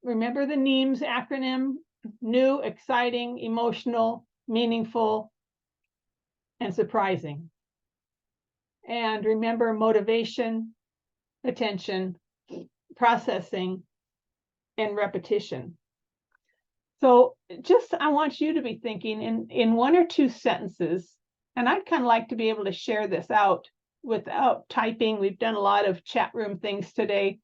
Remember the NEAMS acronym: new, exciting, emotional, meaningful, and surprising. And remember motivation, attention, processing, and repetition. So just I want you to be thinking in 1 or 2 sentences And I'd kind of like to be able to share this out without typing. We've done a lot of chat room things today,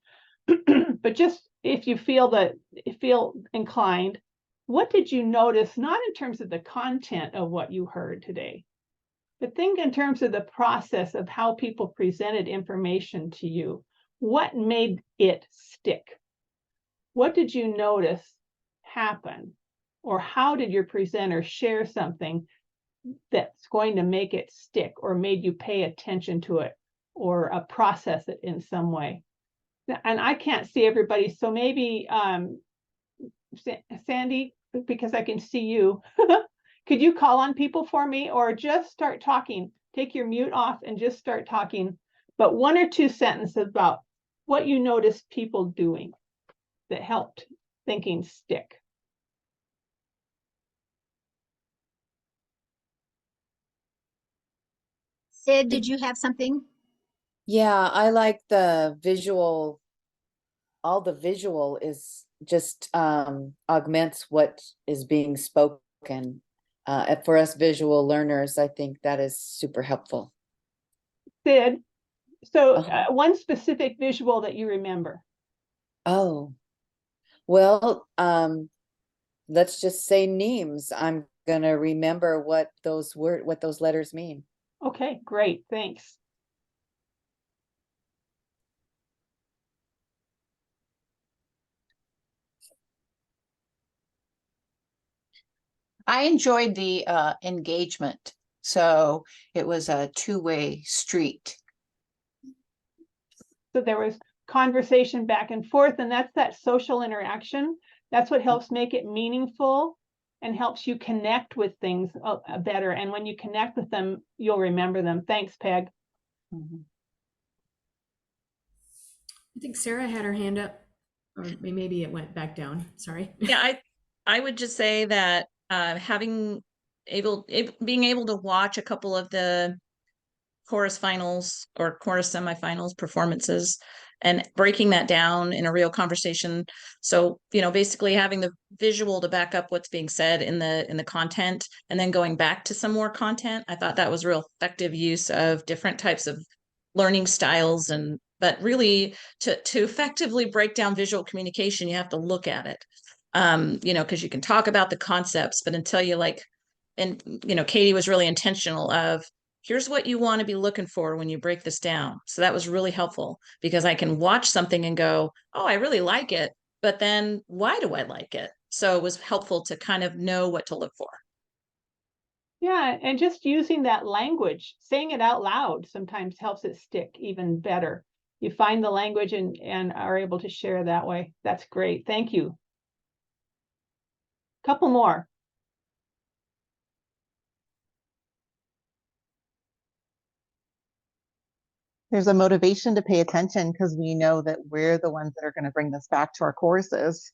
but just if you feel inclined, what did you notice, not in terms of the content of what you heard today, but think in terms of the process of how people presented information to you. What made it stick? What did you notice happen? Or how did your presenter share something that's going to make it stick, or made you pay attention to it, or process it in some way? And I can't see everybody, so maybe Sandy, because I can see you, could you call on people for me, or just start talking? Take your mute off and just start talking, but 1 or 2 sentences about what you noticed people doing that helped thinking stick. Sid, did you have something? Yeah, I like the visual. All the visual is just augments what is being spoken. For us visual learners, I think that is super helpful. Sid, so one specific visual that you remember. Oh, well, let's just say names. I'm gonna remember what those letters mean. Okay, great, thanks. I enjoyed the engagement. So it was a two-way street. So there was conversation back and forth, and that's that social interaction. That's what helps make it meaningful and helps you connect with things better. And when you connect with them, you'll remember them. Thanks, Peg. I think Sarah had her hand up, or maybe it went back down. Sorry. Yeah, I would just say that being able to watch a couple of the chorus finals or chorus semifinals performances and breaking that down in a real conversation. So, basically having the visual to back up what's being said in the content, and then going back to some more content. I thought that was real effective use of different types of learning styles. But really to effectively break down visual communication, you have to look at it. Because you can talk about the concepts, but until you Katie was really intentional of, here's what you want to be looking for when you break this down. So that was really helpful, because I can watch something and go, oh, I really like it, but then why do I like it? So it was helpful to kind of know what to look for. Yeah, and just using that language, saying it out loud sometimes helps it stick even better. You find the language and are able to share that way. That's great. Thank you. Couple more. There's a motivation to pay attention because we know that we're the ones that are going to bring this back to our courses.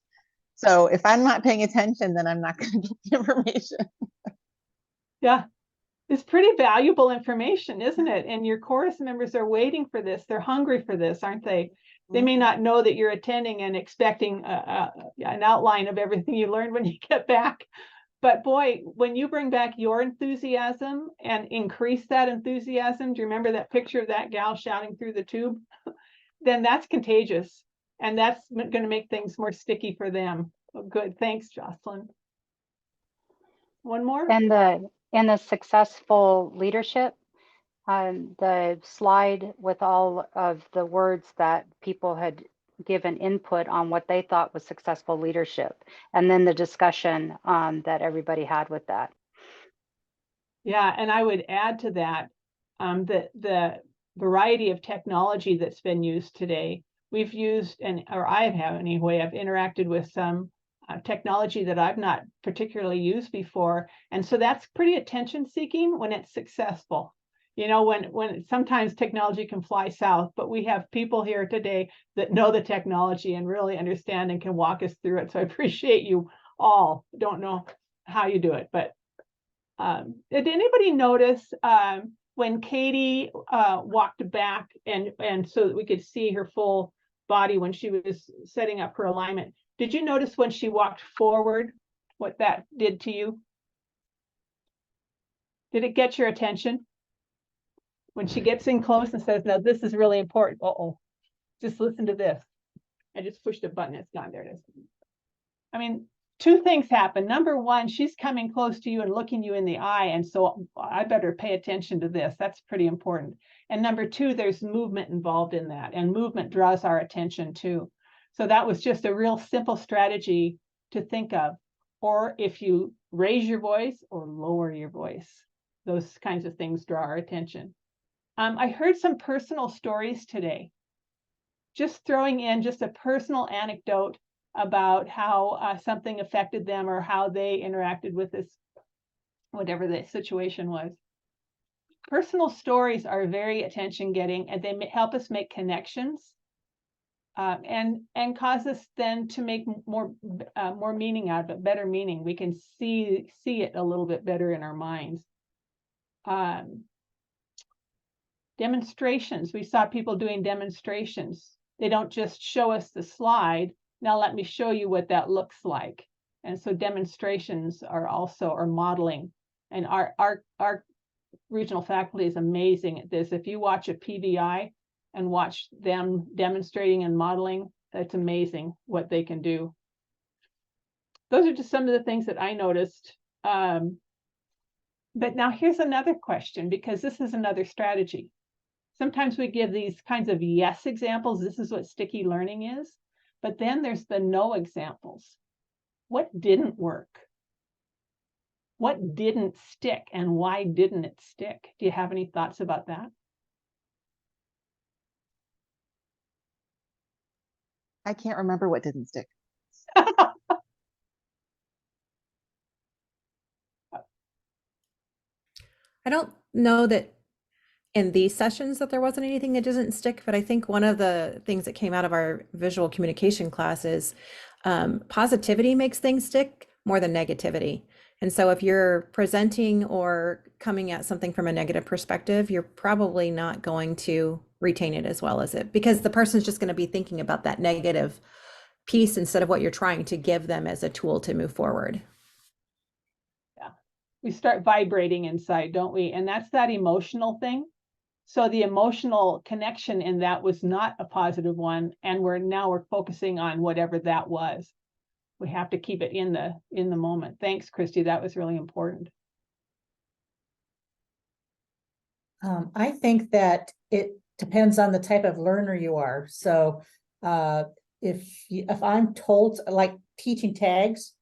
So if I'm not paying attention, then I'm not going to get the information. Yeah, it's pretty valuable information, isn't it? And your chorus members are waiting for this. They're hungry for this, aren't they? They may not know that you're attending and expecting an outline of everything you learned when you get back. But boy, when you bring back your enthusiasm and increase that enthusiasm, do you remember that picture of that gal shouting through the tube? Then that's contagious. And that's going to make things more sticky for them. Oh, good. Thanks, Jocelyn. One more? And the successful leadership, the slide with all of the words that people had given input on what they thought was successful leadership, and then the discussion that everybody had with that. Yeah, and I would add to that the variety of technology that's been used today. We've used, or I have anyway, I've interacted with some technology that I've not particularly used before. And so that's pretty attention seeking when it's successful. When sometimes technology can fly south, but we have people here today that know the technology and really understand and can walk us through it. So I appreciate you all. Don't know how you do it, but did anybody notice when Katie walked back and so that we could see her full body when she was setting up her alignment? Did you notice when she walked forward what that did to you? Did it get your attention? When she gets in close and says, now this is really important. Uh-oh, just listen to this. I just pushed a button, it's gone, there it is. I mean, two things happen. Number one, she's coming close to you and looking you in the eye. And so I better pay attention to this. That's pretty important. And number two, there's movement involved in that. And movement draws our attention too. So that was just a real simple strategy to think of. Or if you raise your voice or lower your voice, those kinds of things draw our attention. I heard some personal stories today. Just throwing in just a personal anecdote about how something affected them or how they interacted with this, whatever the situation was. Personal stories are very attention getting, and they help us make connections and cause us then to make more meaning out of it, better meaning. We can see it a little bit better in our minds. Demonstrations. We saw people doing demonstrations. They don't just show us the slide. Now let me show you what that looks like. And so demonstrations are also, or modeling. And our regional faculty is amazing at this. If you watch a PBI and watch them demonstrating and modeling, that's amazing what they can do. Those are just some of the things that I noticed. But now here's another question, because this is another strategy. Sometimes we give these kinds of yes examples. This is what sticky learning is. But then there's the no examples. What didn't work? What didn't stick, and why didn't it stick? Do you have any thoughts about that? I can't remember what didn't stick. I don't know that in these sessions that there wasn't anything that doesn't stick, but I think one of the things that came out of our visual communication class is positivity makes things stick more than negativity. And so if you're presenting or coming at something from a negative perspective, you're probably not going to retain it as well as it, because the person's just going to be thinking about that negative piece instead of what you're trying to give them as a tool to move forward. Yeah, we start vibrating inside, don't we? And that's that emotional thing. So the emotional connection in that was not a positive one, and we're focusing on whatever that was. We have to keep it in the moment. Thanks, Christy. That was really important. I think that it depends on the type of learner you are. So if I'm told, like teaching tags,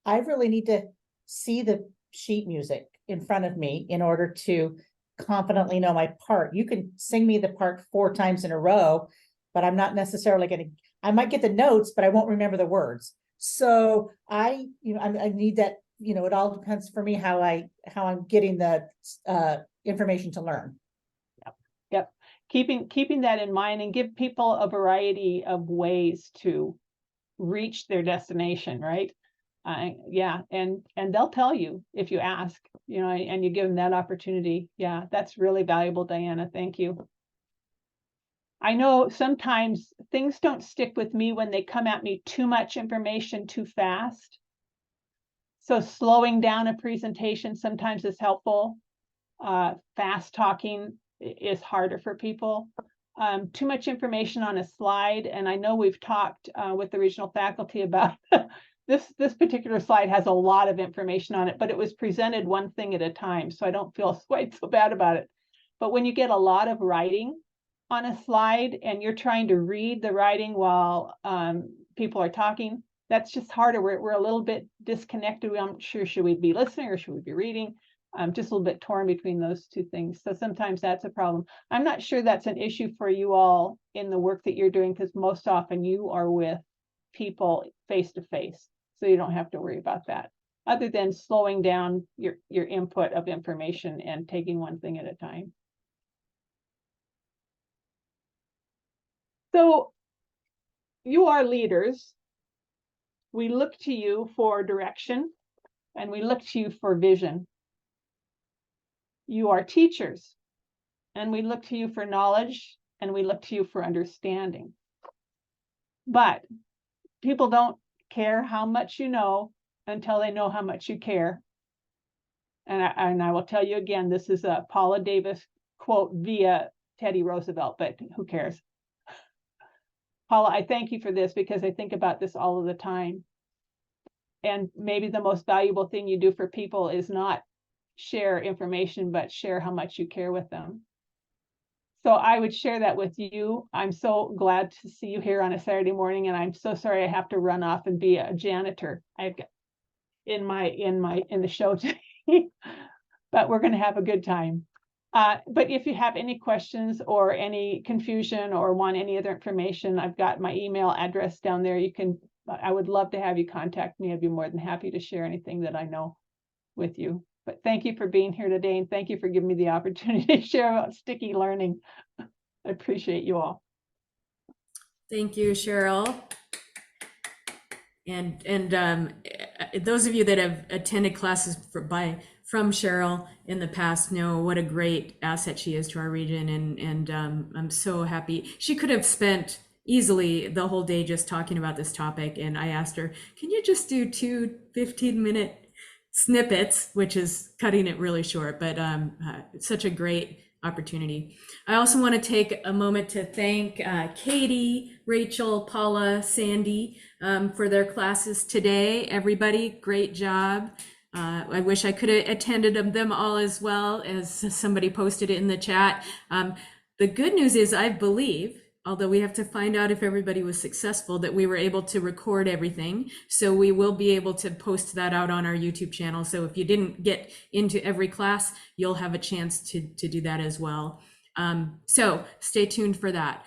I really need to see the sheet music in front of me in order to confidently know my part. You can sing me the part 4 times in a row, but I'm not necessarily I might get the notes, but I won't remember the words. So I need that, it all depends for me how I'm getting the information to learn. Yep. Keeping that in mind, and give people a variety of ways to reach their destination, right? Yeah, and they'll tell you if you ask, and you give them that opportunity. Yeah, that's really valuable, Diana. Thank you. I know sometimes things don't stick with me when they come at me too much information too fast. So slowing down a presentation sometimes is helpful. Fast talking is harder for people. Too much information on a slide, and I know we've talked with the regional faculty about this particular slide has a lot of information on it, but it was presented one thing at a time, so I don't feel quite so bad about it. But when you get a lot of writing on a slide and you're trying to read the writing while people are talking, that's just harder. We're a little bit disconnected. I'm not sure, should we be listening or should we be reading? Just a little bit torn between those two things. So sometimes that's a problem. I'm not sure that's an issue for you all in the work that you're doing, because most often you are with people face to face. So you don't have to worry about that, other than slowing down your input of information and taking one thing at a time. So you are leaders. We look to you for direction, and we look to you for vision. You are teachers, and we look to you for knowledge, and we look to you for understanding. But people don't care how much you know until they know how much you care. and I will tell you again, this is a Paula Davis quote via Teddy Roosevelt, but who cares? Paula, I thank you for this because I think about this all of the time. And maybe the most valuable thing you do for people is not share information, but share how much you care with them. So I would share that with you. I'm so glad to see you here on a Saturday morning, and I'm so sorry I have to run off and be a janitor. I've got in the show today, but we're going to have a good time. But if you have any questions or any confusion or want any other information, I've got my email address down there. I would love to have you contact me. I'd be more than happy to share anything that I know with you. But thank you for being here today, and thank you for giving me the opportunity to share about sticky learning. I appreciate you all. Thank you, Cheryl. And those of you that have attended classes from Cheryl in the past know what a great asset she is to our region, and I'm so happy. She could have spent easily the whole day just talking about this topic, and I asked her, can you just do 2 15-minute snippets, which is cutting it really short, but it's such a great opportunity. I also want to take a moment to thank Katie, Rachel, Paula, Sandy for their classes today. Everybody, great job. I wish I could have attended them all as well, as somebody posted it in the chat. The good news is, I believe, although we have to find out if everybody was successful, that we were able to record everything. So we will be able to post that out on our YouTube channel. So if you didn't get into every class, you'll have a chance to do that as well. So stay tuned for that.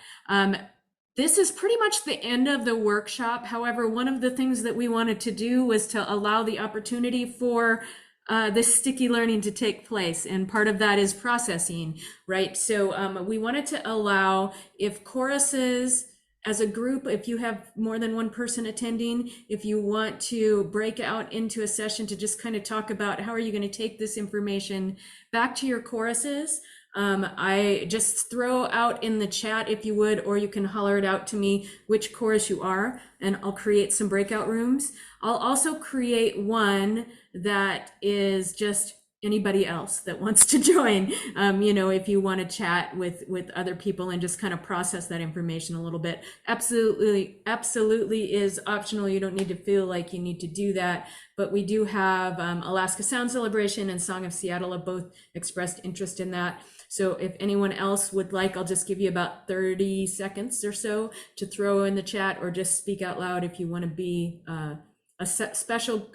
This is pretty much the end of the workshop. However, one of the things that we wanted to do was to allow the opportunity for this sticky learning to take place, and part of that is processing, right? So we wanted to allow, if choruses as a group, if you have more than one person attending, if you want to break out into a session to just kind of talk about how are you going to take this information back to your choruses. I just throw out in the chat, if you would, or you can holler it out to me which chorus you are, and I'll create some breakout rooms. I'll also create one that is just anybody else that wants to join. If you want to chat with other people and just kind of process that information a little bit, absolutely is optional. You don't need to feel like you need to do that. But we do have Alaska Sound Celebration and Song of Seattle have both expressed interest in that. So if anyone else would like, I'll just give you about 30 seconds or so to throw in the chat, or just speak out loud if you want to be a special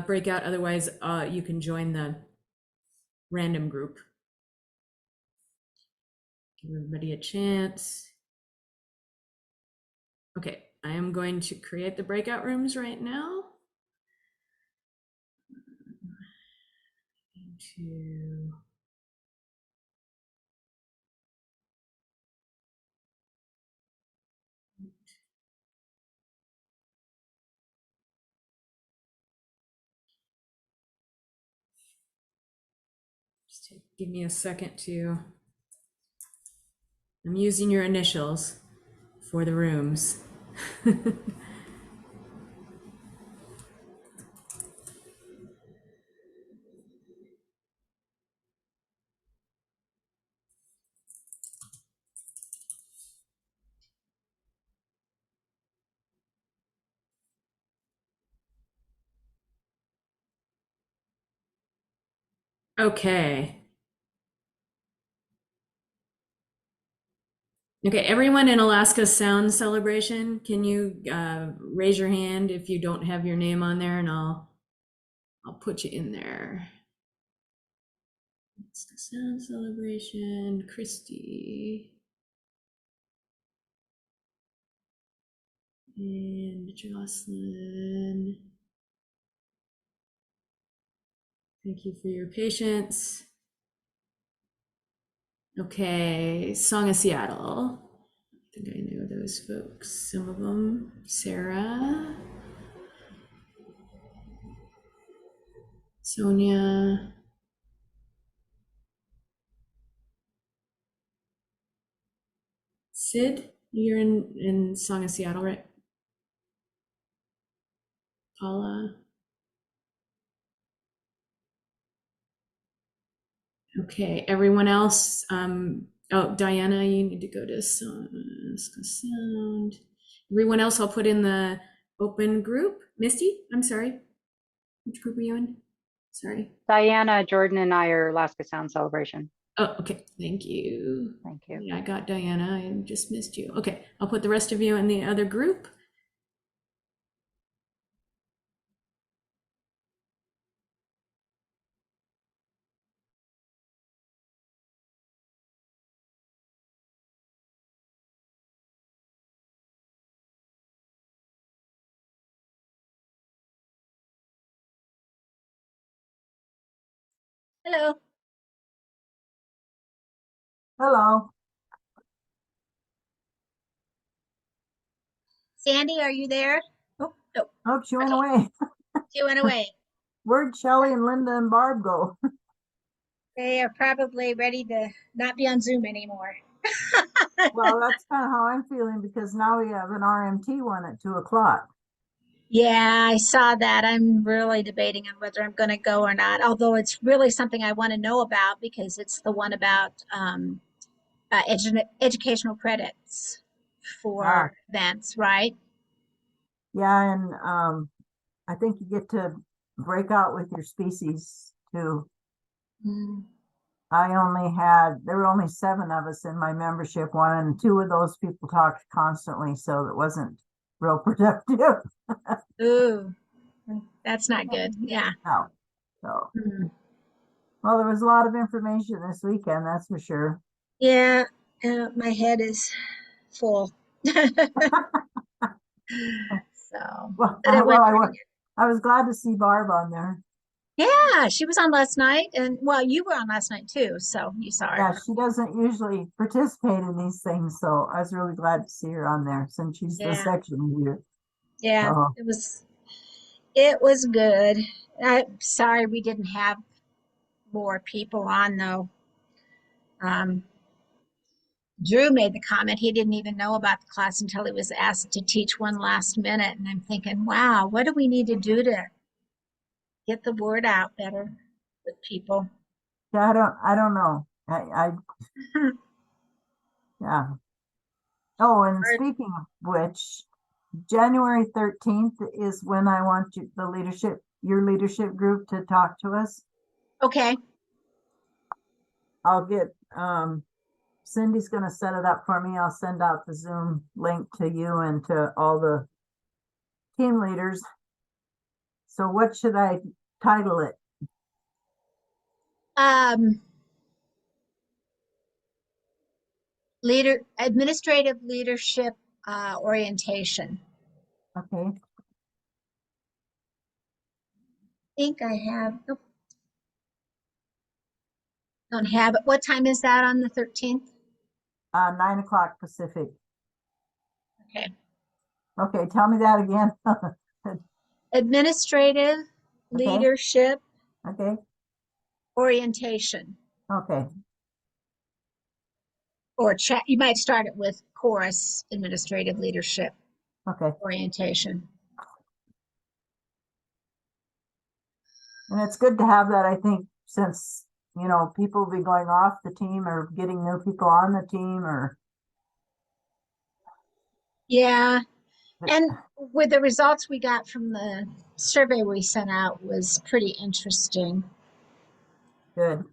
breakout. Otherwise, you can join the random group. Give everybody a chance. Okay, I am going to create the breakout rooms right now. Give me a second to, I'm using your initials for the rooms. Okay. Okay, everyone in Alaska Sound Celebration, can you raise your hand if you don't have your name on there, and I'll put you in there. Alaska Sound Celebration, Christy. And Jocelyn. Thank you for your patience. Okay, Song of Seattle. I think I know those folks, some of them. Sarah. Sonia. Sid, you're in Song of Seattle, right? Paula. Okay, everyone else, oh, Diana, you need to go to sound. Everyone else, I'll put in the open group. Misty, I'm sorry. Which group are you in? Sorry. Diana, Jordan, and I are Alaska Sound Celebration. Oh, okay. Thank you. Thank you. Yeah, I got Diana. I just missed you. Okay, I'll put the rest of you in the other group. Hello. Hello. Sandy, are you there? Oh, no. Oh, she went away. She went away. Where'd Shelley and Linda and Barb go? They are probably ready to not be on Zoom anymore. Well, that's kind of how I'm feeling because now we have an RMT one at 2:00. Yeah, I saw that. I'm really debating on whether I'm going to go or not, although it's really something I want to know about because it's the one about educational credits for events, right? Yeah, and I think you get to break out with your species too. Mm. There were only 7 of us in my membership one, and 2 of those people talked constantly, so it wasn't real productive. Ooh, that's not good. Yeah. No. So, Mm. well, there was a lot of information this weekend, that's for sure. Yeah, my head is full. So, Well, but it went pretty good. I was glad to see Barb on there. Yeah, she was on last night, and well, you were on last night too, so you saw her. Yeah, she doesn't usually participate in these things, so I was really glad to see her on there since she's the Yeah. section leader. Yeah, So, it was good. I'm sorry we didn't have more people on though. Drew made the comment he didn't even know about the class until he was asked to teach one last minute, and I'm thinking, wow, what do we need to do to get the word out better with people? yeah, I don't know. Yeah. Oh, and speaking of which, January 13th is when I want your leadership group to talk to us. Okay. I'll get, Cindy's gonna set it up for me. I'll send out the Zoom link to you and to all the team leaders. So what should I title it? Administrative leadership orientation. Okay. I think I have, nope. Don't have it. What time is that on the 13th? 9 o'clock Pacific. Okay. Okay, tell me that again. Administrative Okay. leadership Okay. orientation. Okay. Or chat. You might start it with chorus administrative leadership Okay. orientation. And it's good to have that, I think, since, people will be going off the team or getting new people on the team or. Yeah. And with the results we got from the survey we sent out was pretty interesting. Good.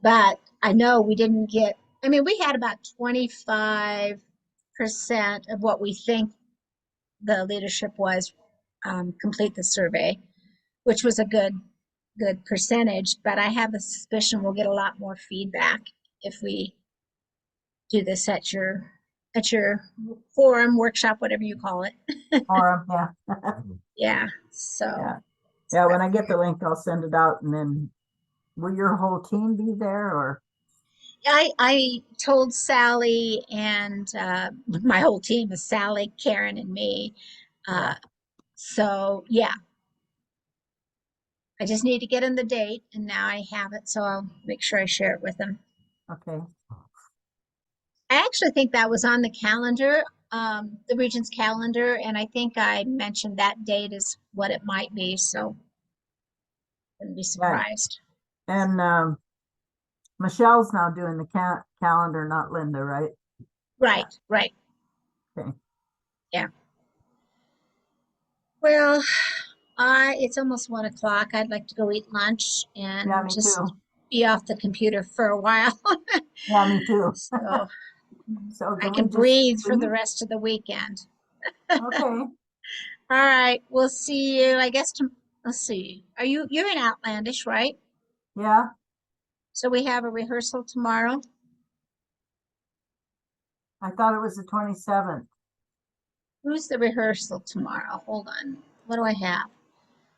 But I know we didn't get, we had about 25% of what we think the leadership was complete the survey, which was a good percentage, but I have a suspicion we'll get a lot more feedback if we do this at your forum, workshop, whatever you call it. Forum, yeah. Yeah. So Yeah, when I get the link, I'll send it out, and then will your whole team be there, or? I told Sally, and my whole team is Sally, Karen, and me. So yeah, I just need to get in the date, and now I have it, so I'll make sure I share it with them. Okay. I actually think that was on the calendar, the region's calendar, and I think I mentioned that date is what it might be, so wouldn't be surprised. And Michelle's now doing the calendar, not Linda, right? Right, right. Okay. Yeah. Well, it's almost 1 o'clock. I'd like to go eat lunch and Yeah, me just too. be off the computer for a while. Yeah, me too. So So I do can we just breathe for the leave? rest of the weekend. Okay, All right, we'll see you, I guess, let's see. You're in Outlandish, right? yeah, So we have a rehearsal tomorrow. I thought it was the 27th. Who's the rehearsal tomorrow? Hold on. What do I have?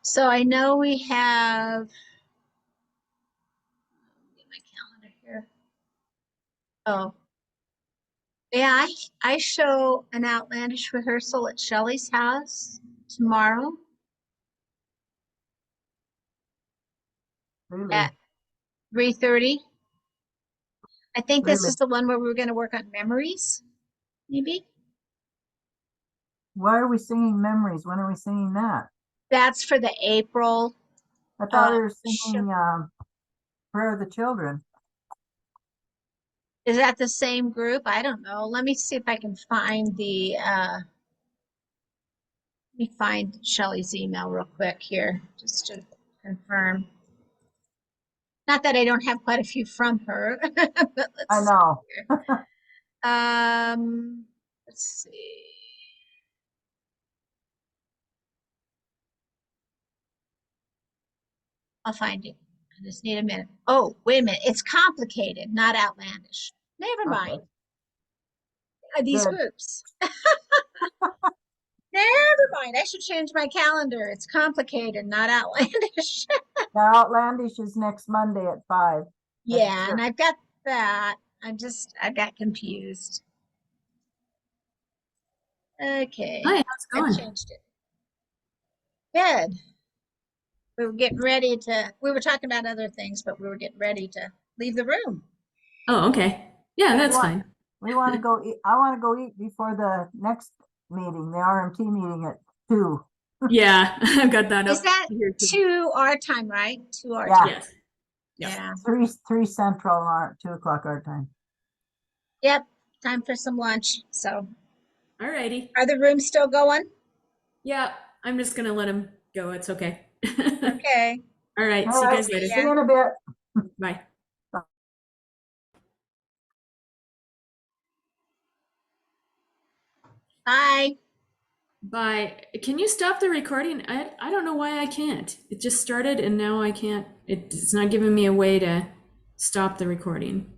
So I know we have, get my calendar here. Oh, yeah, I show an Outlandish rehearsal at Shelley's house tomorrow Really? at 3:30. I think this Really? is the one where we're going to work on memories, maybe. Why are we singing memories? When are we singing that? That's for the April. I thought we were show. singing Prayer of the Children. Is that the same group? I don't know. Let me see if I can find the let me find Shelley's email real quick here, just to confirm. Not that I don't have quite a few from her, but let's I know. let's see. I'll find it. I just need a minute. Oh, wait a minute. It's complicated, not outlandish. Never mind. These Good. groups. Never mind. I should change my calendar. It's complicated, not outlandish. Now Outlandish is next Monday at 5. Yeah, and I've got that. I got confused. Okay. Hi, how's it I've going? changed it. Good. We were getting ready to, we were talking about other things, but we were getting ready to leave the room. Oh, okay. Yeah, that's fine. We want to go eat. I want to go eat before the next meeting, the RMT meeting at 2. Yeah, I've got that Is up that here too. 2 our time, right? 2 our Yeah. time. Yes. Yeah. 3 Central, 2 o'clock our time. Yep. Time for some lunch. So, Alrighty. are the rooms still going? Yeah, I'm just gonna let him go. It's okay. Okay. All right. All See you right, guys later. see you in a bit. Bye. Bye. Bye. Can you stop the recording? I don't know why I can't. It just started and now I can't. It's not giving me a way to stop the recording.